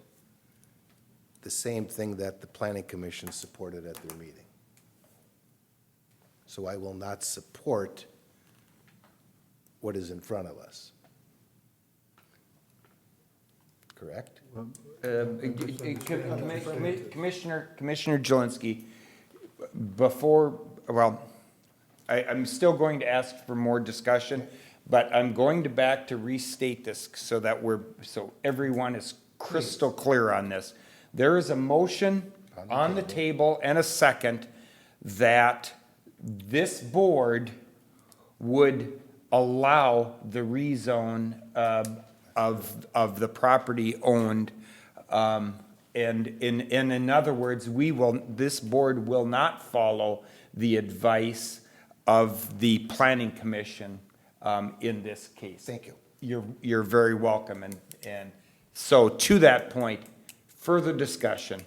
the same thing that the Planning Commission supported at their meeting. So I will not support what is in front of us. Correct? Commissioner Jelinski, I'm still going to ask for more discussion, but I'm going to back to restate this so everyone is crystal clear on this. There is a motion on the table and a second that this board would allow the rezone of the property owned. And in other words, this board will not follow the advice of the Planning Commission in this case. Thank you. You're very welcome. And so to that point, further discussion.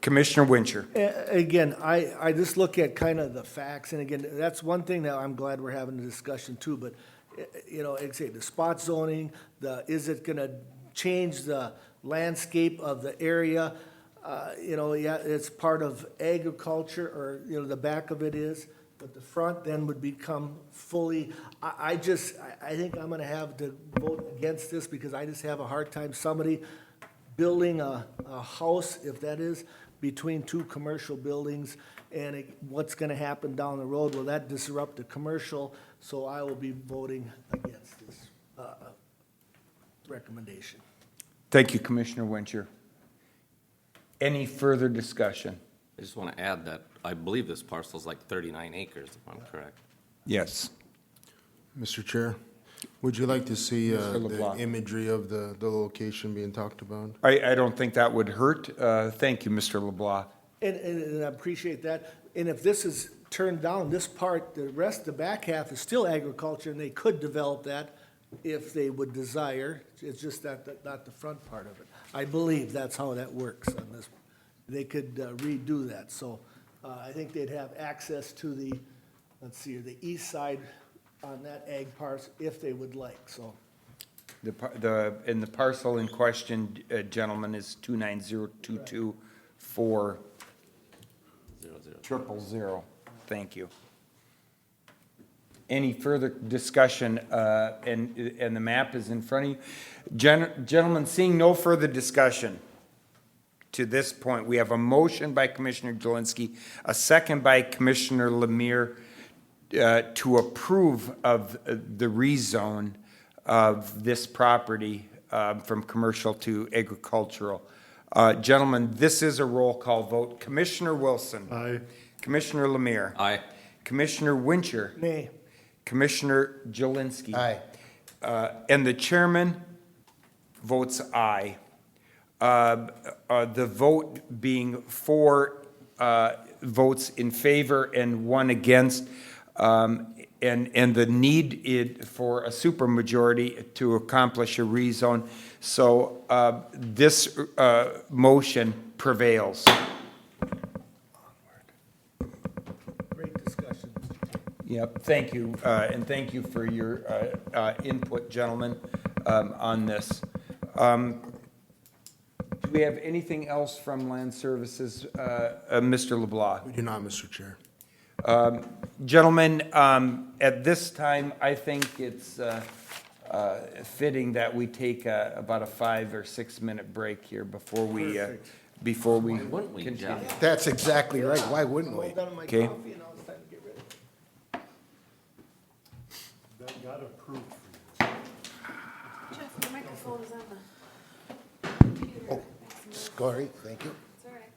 Commissioner Wincher. Again, I just look at kind of the facts, and again, that's one thing that I'm glad we're having a discussion too, but, like I say, the spot zoning, is it gonna change the landscape of the area? Yeah, it's part of agriculture, or, the back of it is, but the front then would become fully, I think I'm gonna have to vote against this because I just have a hard time somebody building a house, if that is, between two commercial buildings, and what's gonna happen down the road, will that disrupt the commercial? So I will be voting against this recommendation. Thank you, Commissioner Wincher. Any further discussion? I just want to add that I believe this parcel is like 39 acres, if I'm correct. Yes. Mr. Chair, would you like to see Mr. the LeBlanc. imagery of the location being talked about? I don't think that would hurt. Thank you, Mr. LeBlanc. And I appreciate that. And if this is turned down, this part, the rest, the back half is still agriculture, and they could develop that if they would desire. It's just that not the front part of it. I believe that's how that works on this. They could redo that. So I think they'd have access to the east side on that ag parcel if they would like, so. And the parcel in question, gentlemen, is 290224000. Thank you. Any further discussion, and the map is in front of you? Gentlemen, seeing no further discussion to this point, we have a motion by Commissioner Jelinski, a second by Commissioner Lemire to approve of the rezone of this property from commercial to agricultural. Gentlemen, this is a roll call vote. Commissioner Wilson. Aye. Commissioner Lemire. Aye. Commissioner Wincher. Nay. Commissioner Jelinski. Aye. And the chairman votes aye. the vote being 4 votes in favor and 1 against, and the need for a supermajority to accomplish a rezone. So this motion prevails. Great discussion. Yep, thank you, and thank you for your input, gentlemen, on this. Do we have anything else from Land Services, Mr. LeBlanc? We do not, Mr. Chair. Gentlemen, at this time, I think it's fitting that we take about a 5 or 6 minute break here before we Wouldn't we, continue. Jeff? That's exactly right. Why wouldn't we? Well done on my Okay. coffee, and now it's time to get ready. That got approved. Jeff, your microphone is on the computer. Oh, sorry, thank you. It's all right.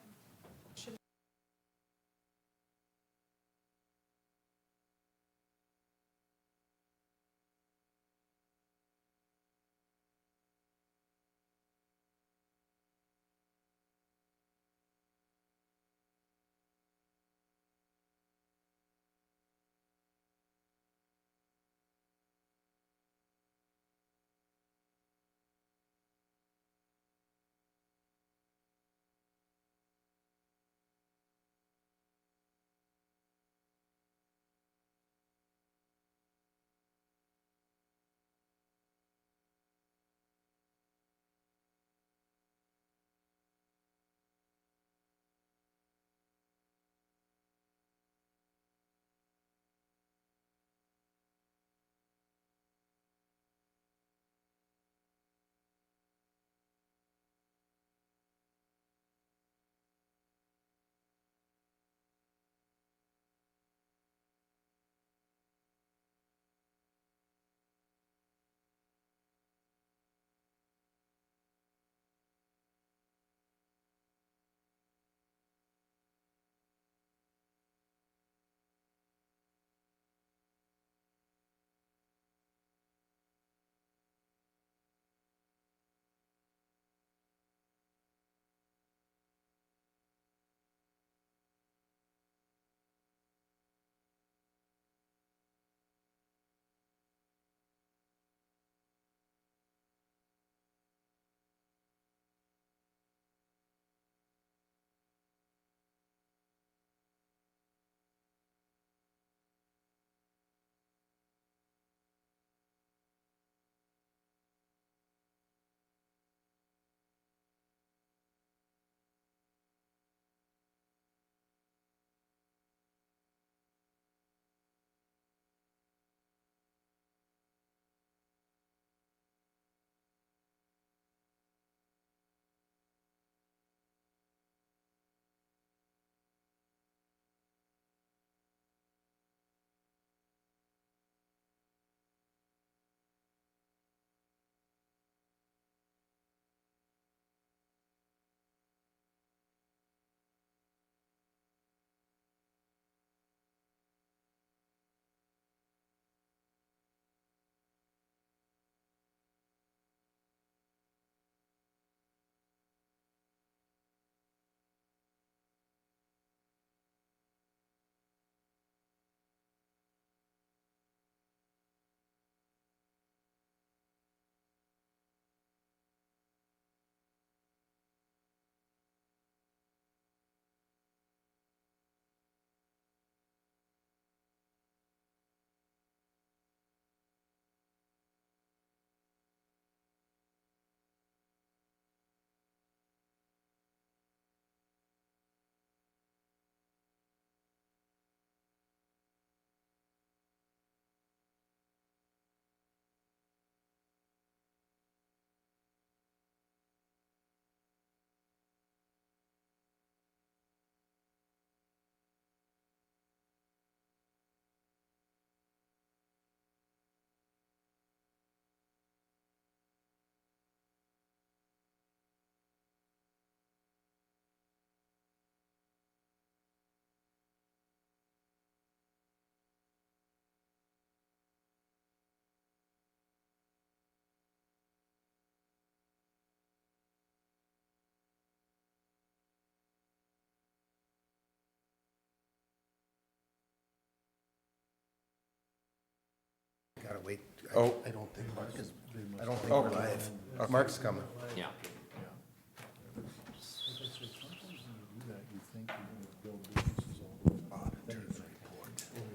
wait. Oh. I don't think we're Oh. live. Okay. Mark's coming. Yeah.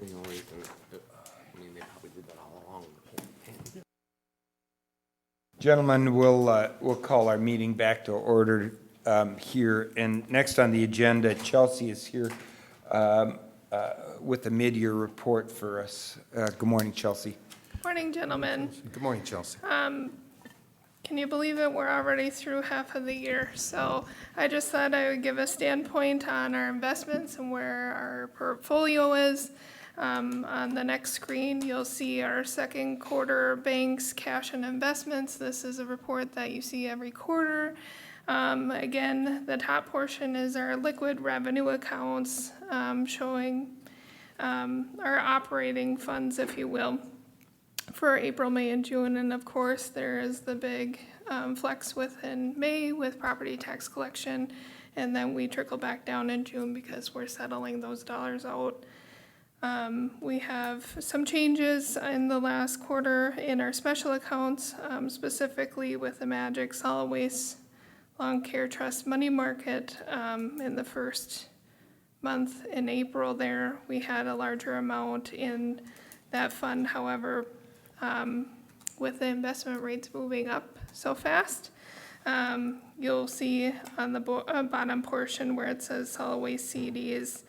I mean, they probably did that all along. Gentlemen, we'll call our meeting back to order here. And next on the agenda, Chelsea is here with the mid-year report for us. Good morning, Chelsea. Morning, gentlemen. Good morning, Chelsea. Can you believe it? We're already through half of the year. So I just thought I would give a standpoint on our investments and where our portfolio is. On the next screen, you'll see our second quarter banks, cash and investments. This is a report that you see every quarter. Again, the top portion is our liquid revenue accounts, showing our operating funds, if you will, for April, May, and June. And of course, there is the big flex within May with property tax collection. And then we trickle back down in June because we're settling those dollars out. We have some changes in the last quarter in our special accounts, specifically with the Magic Solid Waste Long Care Trust Money Market. In the first month in April there, we had a larger amount in that fund. However, with the investment rates moving up so fast, you'll see on the bottom portion where it says solid waste CDs,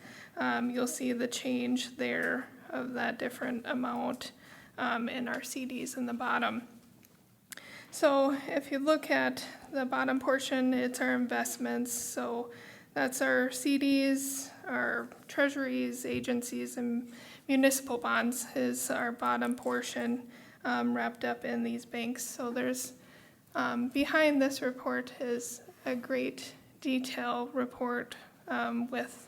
you'll see the change there of that different amount in our CDs in the bottom. So if you look at the bottom portion, it's our investments. So that's our CDs, our treasuries, agencies, and municipal bonds is our bottom portion, wrapped up in these banks. So there's, behind this report is a great detail report with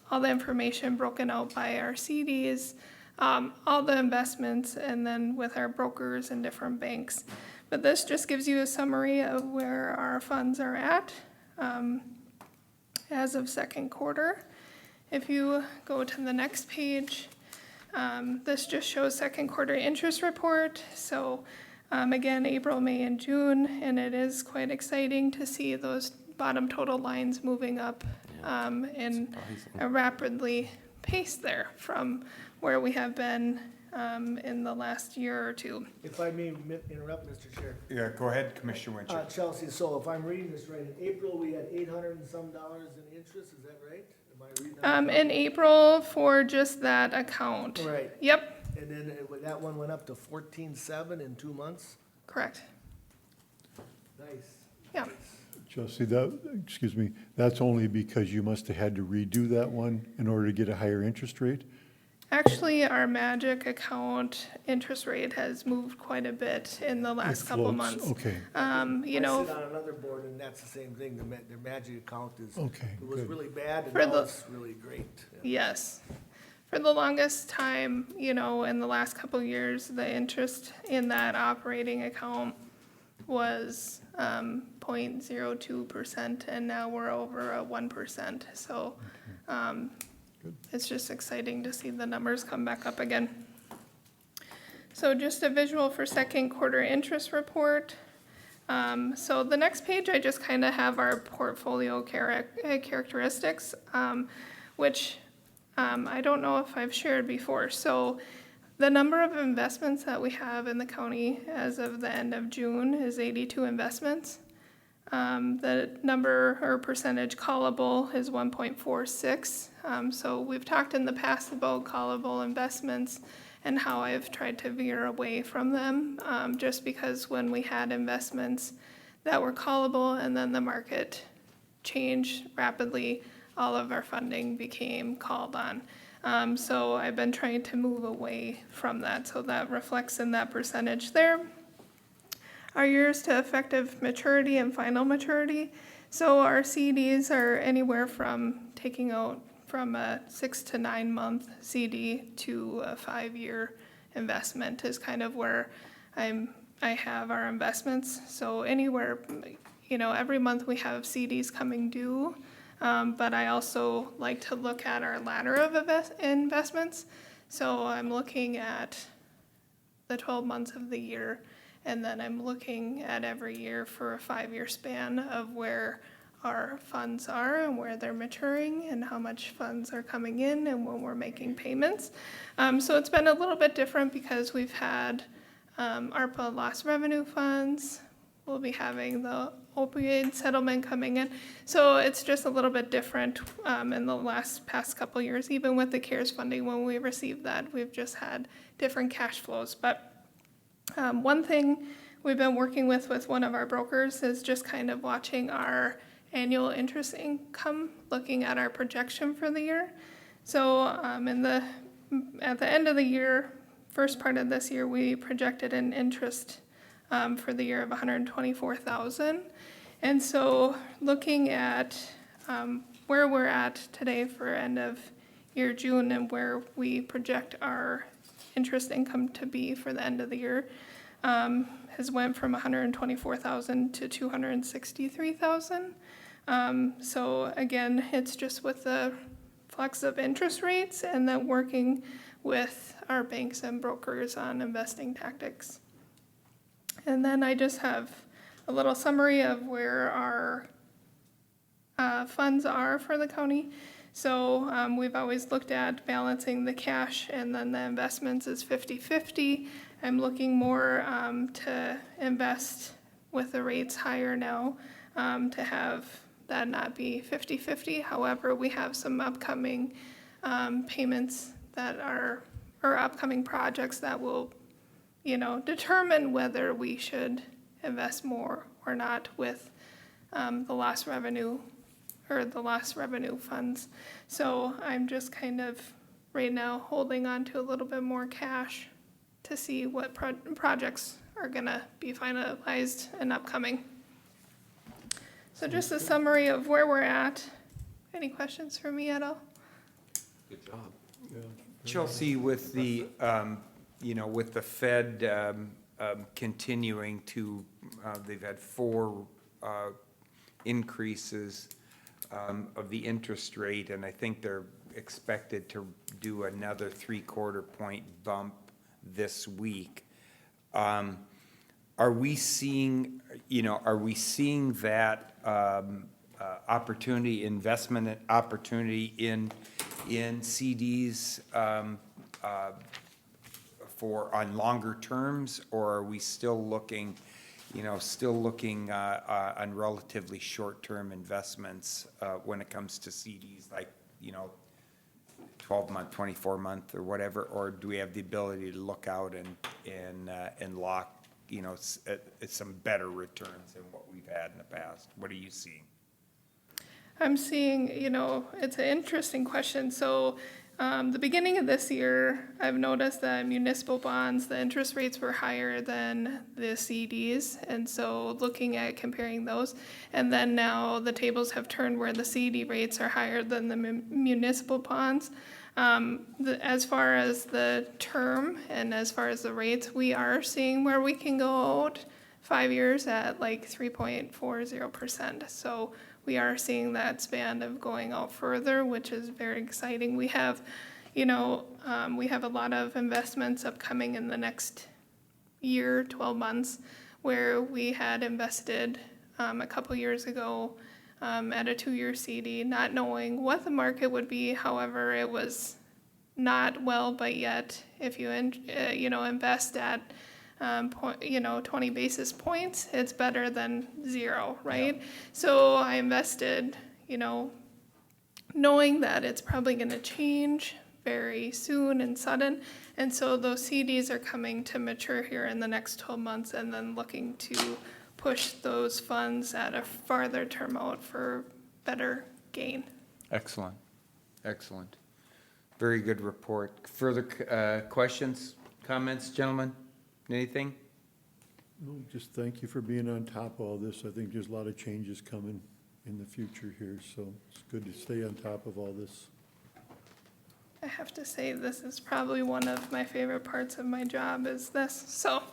all the information broken out by our CDs, all the investments, and then with our brokers and different banks. But this just gives you a summary of where our funds are at as of second quarter. If you go to the next page, this just shows second quarter interest report. So again, April, May, and June, and it is quite exciting to see those bottom total lines moving up in a rapidly pace there from where we have been in the last year or two. If I may interrupt, Mr. Chair. Yeah, go ahead, Commissioner Winchell. Chelsea, so if I'm reading this right, in April, we had $800 and some in interest, is that right? Am I reading that? In April for just that account. Right. Yep, And then that one went up to 14.7 in 2 months? correct. Nice. Yeah. Chelsea, excuse me, that's only because you must have had to redo that one in order to get a higher interest rate? Actually, our Magic account interest rate has moved quite a bit in the last couple floats, months. okay. You know, I sit on another board, and that's the same thing, their Magic account is, Okay, it was good. really bad, and For now the- it's really great. yes. For the longest time, you know, in the last couple years, the interest in that operating account was 0.02%, and now we're over a 1%. So it's just exciting to see the numbers come back up again. So just a visual for second quarter interest report. So the next page, I just kind of have our portfolio characteristics, which I don't know if I've shared before. So the number of investments that we have in the county as of the end of June is 82 investments. The number or percentage callable is 1.46. So we've talked in the past about callable investments and how I've tried to veer away from them, just because when we had investments that were callable and then the market changed rapidly, all of our funding became called on. So I've been trying to move away from that, so that reflects in that percentage there. Our years to effective maturity and final maturity. So our CDs are anywhere from taking out from a 6 to 9 month CD to a 5-year investment is kind of where I have our investments. So anywhere, you know, every month we have CDs coming due, but I also like to look at our ladder of investments. So I'm looking at the 12 months of the year. And then I'm looking at every year for a 5-year span of where our funds are and where they're maturing and how much funds are coming in and when we're making payments. So it's been a little bit different because we've had ARPA lost revenue funds. We'll be having the opioid settlement coming in. So it's just a little bit different in the past couple years. Even with the CARES funding, when we received that, we've just had different cash flows. But one thing we've been working with one of our brokers is just kind of watching our annual interest income, looking at our projection for the year. So at the end of the year, first part of this year, we projected an interest for the year of $124,000. And so looking at where we're at today for end of year June and where we project our interest income to be for the end of the year has went from $124,000 to $263,000. So again, it's just with the flux of interest rates and then working with our banks and brokers on investing tactics. And then I just have a little summary of where our funds are for the county. So we've always looked at balancing the cash and then the investments is 50-50. I'm looking more to invest with the rates higher now to have that not be 50-50. However, we have some upcoming payments that are, or upcoming projects that will, determine whether we should invest more or not with the lost revenue or the lost revenue funds. So I'm just kind of right now holding on to a little bit more cash to see what projects are gonna be finalized and upcoming. So just a summary of where we're at. Any questions for me at all? Good job. Chelsea, with the, with the Fed continuing to, they've had 4 increases of the interest rate, and I think they're expected to do another 3/4 point bump this week. Are we seeing that opportunity, investment opportunity in CDs on longer terms, or are we still looking on relatively short-term investments when it comes to CDs, like 12-month, 24-month, or whatever, or do we have the ability to look out and lock some better returns than what we've had in the past? What are you seeing? I'm seeing, it's an interesting question. So the beginning of this year, I've noticed that municipal bonds, the interest rates were higher than the CDs. And so looking at comparing those, and then now the tables have turned where the CD rates are higher than the municipal bonds. As far as the term and as far as the rates, we are seeing where we can go out 5 years at like 3.40%. So we are seeing that span of going out further, which is very exciting. We have, we have a lot of investments upcoming in the next year, 12 months, where we had invested a couple years ago at a 2-year CD, not knowing what the market would be. However, it was not well, but yet if you invest at 20 basis points, it's better than 0, right? Yeah. So I invested, knowing that it's probably going to change very soon and sudden. And so those CDs are coming to mature here in the next 12 months and then looking to push those funds at a farther term out for better gain. Excellent. Excellent. Very good report. Further questions, comments, gentlemen? Anything? No, just thank you for being on top of all this. I think there's a lot of changes coming in the future here, so it's good to stay on top of all this. I have to say, this is probably one of my favorite parts of my job is this, so.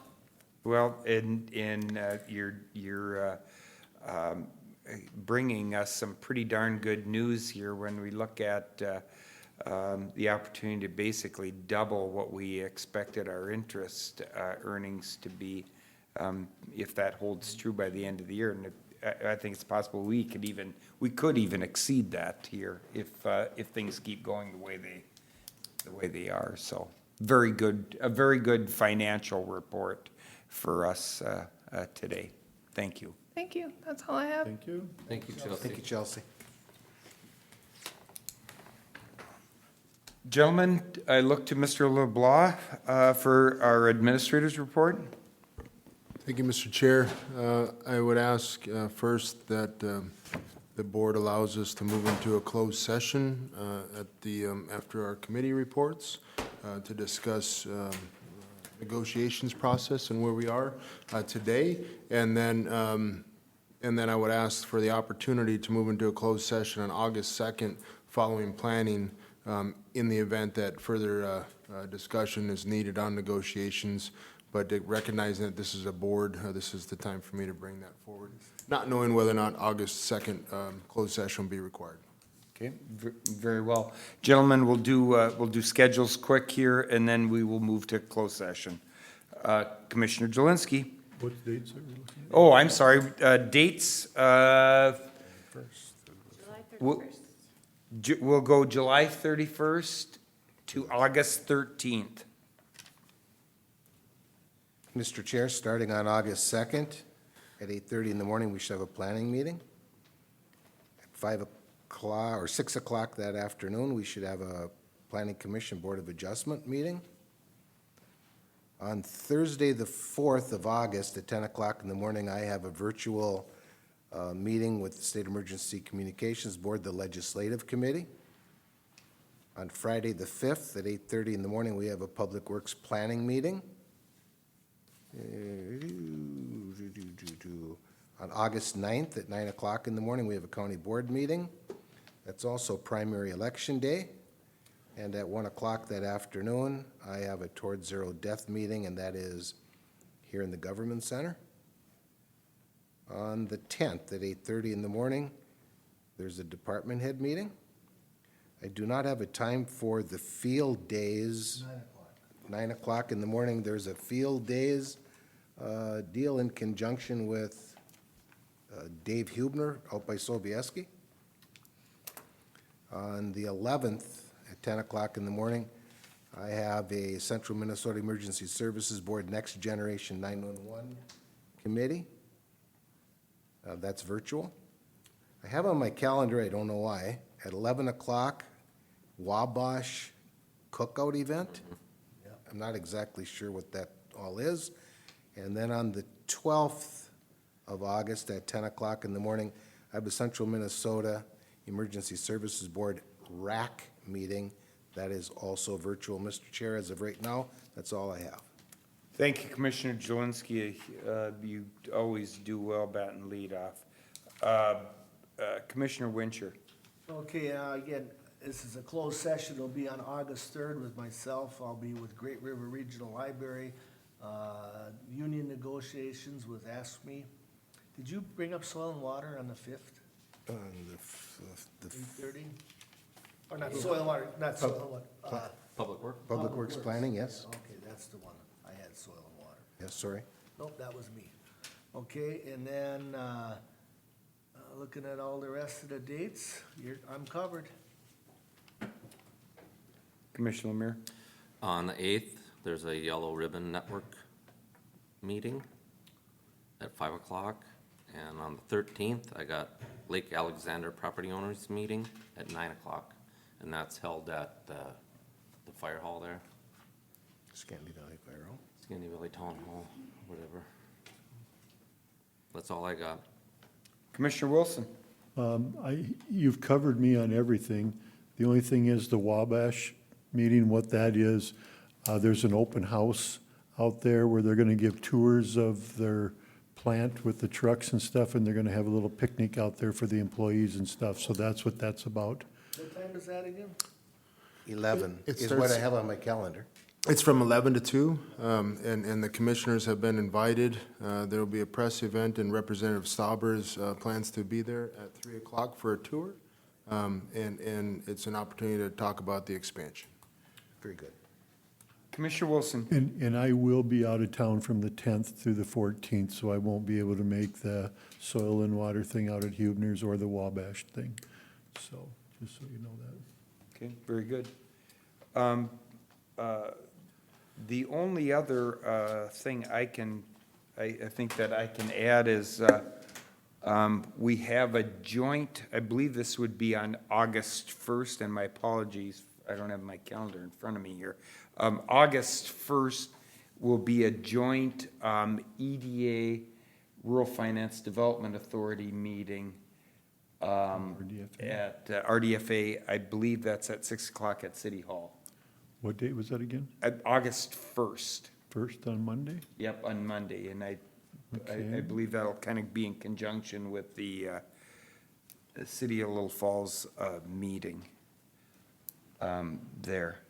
Well, you're bringing us some pretty darn good news here when we look at the opportunity to basically double what we expected our interest earnings to be, if that holds true by the end of the year. And I think it's possible we could even exceed that here if things keep going the way they are. So a very good financial report for us today. Thank you. Thank you. That's all I have. Thank you. Thank you, Chelsea. Thank you, Chelsea. Gentlemen, I look to Mr. LeBlanc for our administrator's report. Thank you, Mr. Chair. I would ask first that the board allows us to move into a closed session after our committee reports to discuss negotiations process and where we are today. And then I would ask for the opportunity to move into a closed session on August 2nd following planning in the event that further discussion is needed on negotiations. But recognizing that this is a board, this is the time for me to bring that forward, not knowing whether or not August 2nd closed session will be required. Okay, very well. Gentlemen, we'll do schedules quick here, and then we will move to closed session. Commissioner Jelinski. What dates are we looking at? Oh, I'm sorry, dates, July We'll- 31st. we'll go July 31st to August 13th. Mr. Chair, starting on August 2nd at 8:30 in the morning, we should have a planning meeting. At 5 o'clock or 6 o'clock that afternoon, we should have a Planning Commission Board of Adjustment meeting. On Thursday, the 4th of August at 10 o'clock in the morning, I have a virtual meeting with the State Emergency Communications Board, the Legislative Committee. On Friday, the 5th at 8:30 in the morning, we have a Public Works Planning meeting. On August 9th at 9 o'clock in the morning, we have a county board meeting. That's also primary election day. And at 1 o'clock that afternoon, I have a Towards Zero Death meeting, and that is here in the Government Center. On the 10th at 8:30 in the morning, there's a department head meeting. I do not have a time for the field days. 9 o'clock in the morning, there's a field days deal in conjunction with Dave Hubner out by Sobieski. On the 11th at 10 o'clock in the morning, I have a Central Minnesota Emergency Services Board Next Generation 911 Committee. That's virtual. I have on my calendar, I don't know why, at 11 o'clock, Wabash Cookout event. I'm not exactly sure what that all is. And then on the 12th of August at 10 o'clock in the morning, I have a Central Minnesota Emergency Services Board RAC meeting. That is also virtual. Mr. Chair, as of right now, that's all I have. Thank you, Commissioner Jelinski. You always do well batting lead off. Commissioner Wincher. Okay, again, this is a closed session. It'll be on August 3rd with myself. I'll be with Great River Regional Library, union negotiations with ASME. Did you bring up soil and water on the 5th, The 8:30? Or not soil and water, not soil and water. Public work? Public Works Planning, yes? Okay, that's the one. I had soil and water. Yes, sorry. Nope, that was me. Okay, and then, looking at all the rest of the dates, I'm covered. Commissioner Lemire. On the 8th, there's a Yellow Ribbon Network meeting at 5 o'clock. And on the 13th, I got Lake Alexander Property Owners Meeting at 9 o'clock. And that's held at the fire hall there, Scanty Valley Fire Hall. Skinny Valley Town Hall, whatever. That's all I got. Commissioner Wilson. You've covered me on everything. The only thing is the Wabash meeting, what that is. There's an open house out there where they're gonna give tours of their plant with the trucks and stuff, and they're gonna have a little picnic out there for the employees and stuff, so that's what that's about. What time is that again? 11 It is what I starts- have on my calendar. It's from 11 to 2, and the commissioners have been invited. There will be a press event, and Representative Stauber's plans to be there at 3 o'clock for a tour. and it's an opportunity to talk about the expansion. Very good. Commissioner Wilson. And I will be out of town from the 10th through the 14th, so I won't be able to make the soil and water thing out at Huebner's or the Wabash thing. So, just so you know that. Okay, very good. The only other thing I think that I can add is we have a joint, I believe this would be on August 1st, and my apologies, I don't have my calendar in front of me here. August 1st will be a joint EDA Rural Finance Development Authority meeting at RDFA. I believe that's at 6 o'clock at City Hall. What date was that again? August 1st. First on Monday? Yep, on Monday, and I Okay. believe that'll kind of be in conjunction with the City of Little Falls meeting there.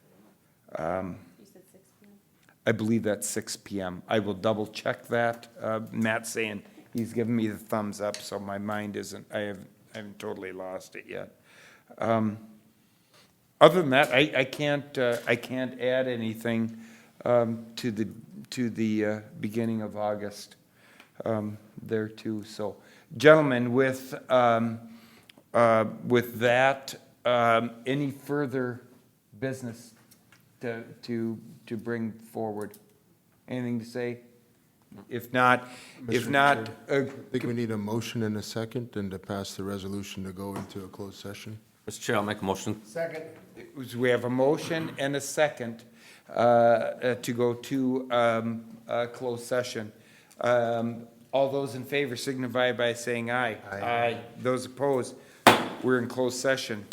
You said 6 p.m.? I believe that's 6 p.m. I will double check that. Matt's saying he's giving me the thumbs up, so my mind isn't, I haven't totally lost it yet. Other than that, I can't add anything to the beginning of August there too. So, gentlemen, with that, any further business to bring forward? Anything to say? If not, Mr. Chair, I think we need a motion and a second, and to pass the resolution to go into a closed session. Mr. Chair, I'll make a motion. Second. We have a motion and a second to go to closed session. All those in favor signify by saying aye. Aye. Those opposed, we're in closed session.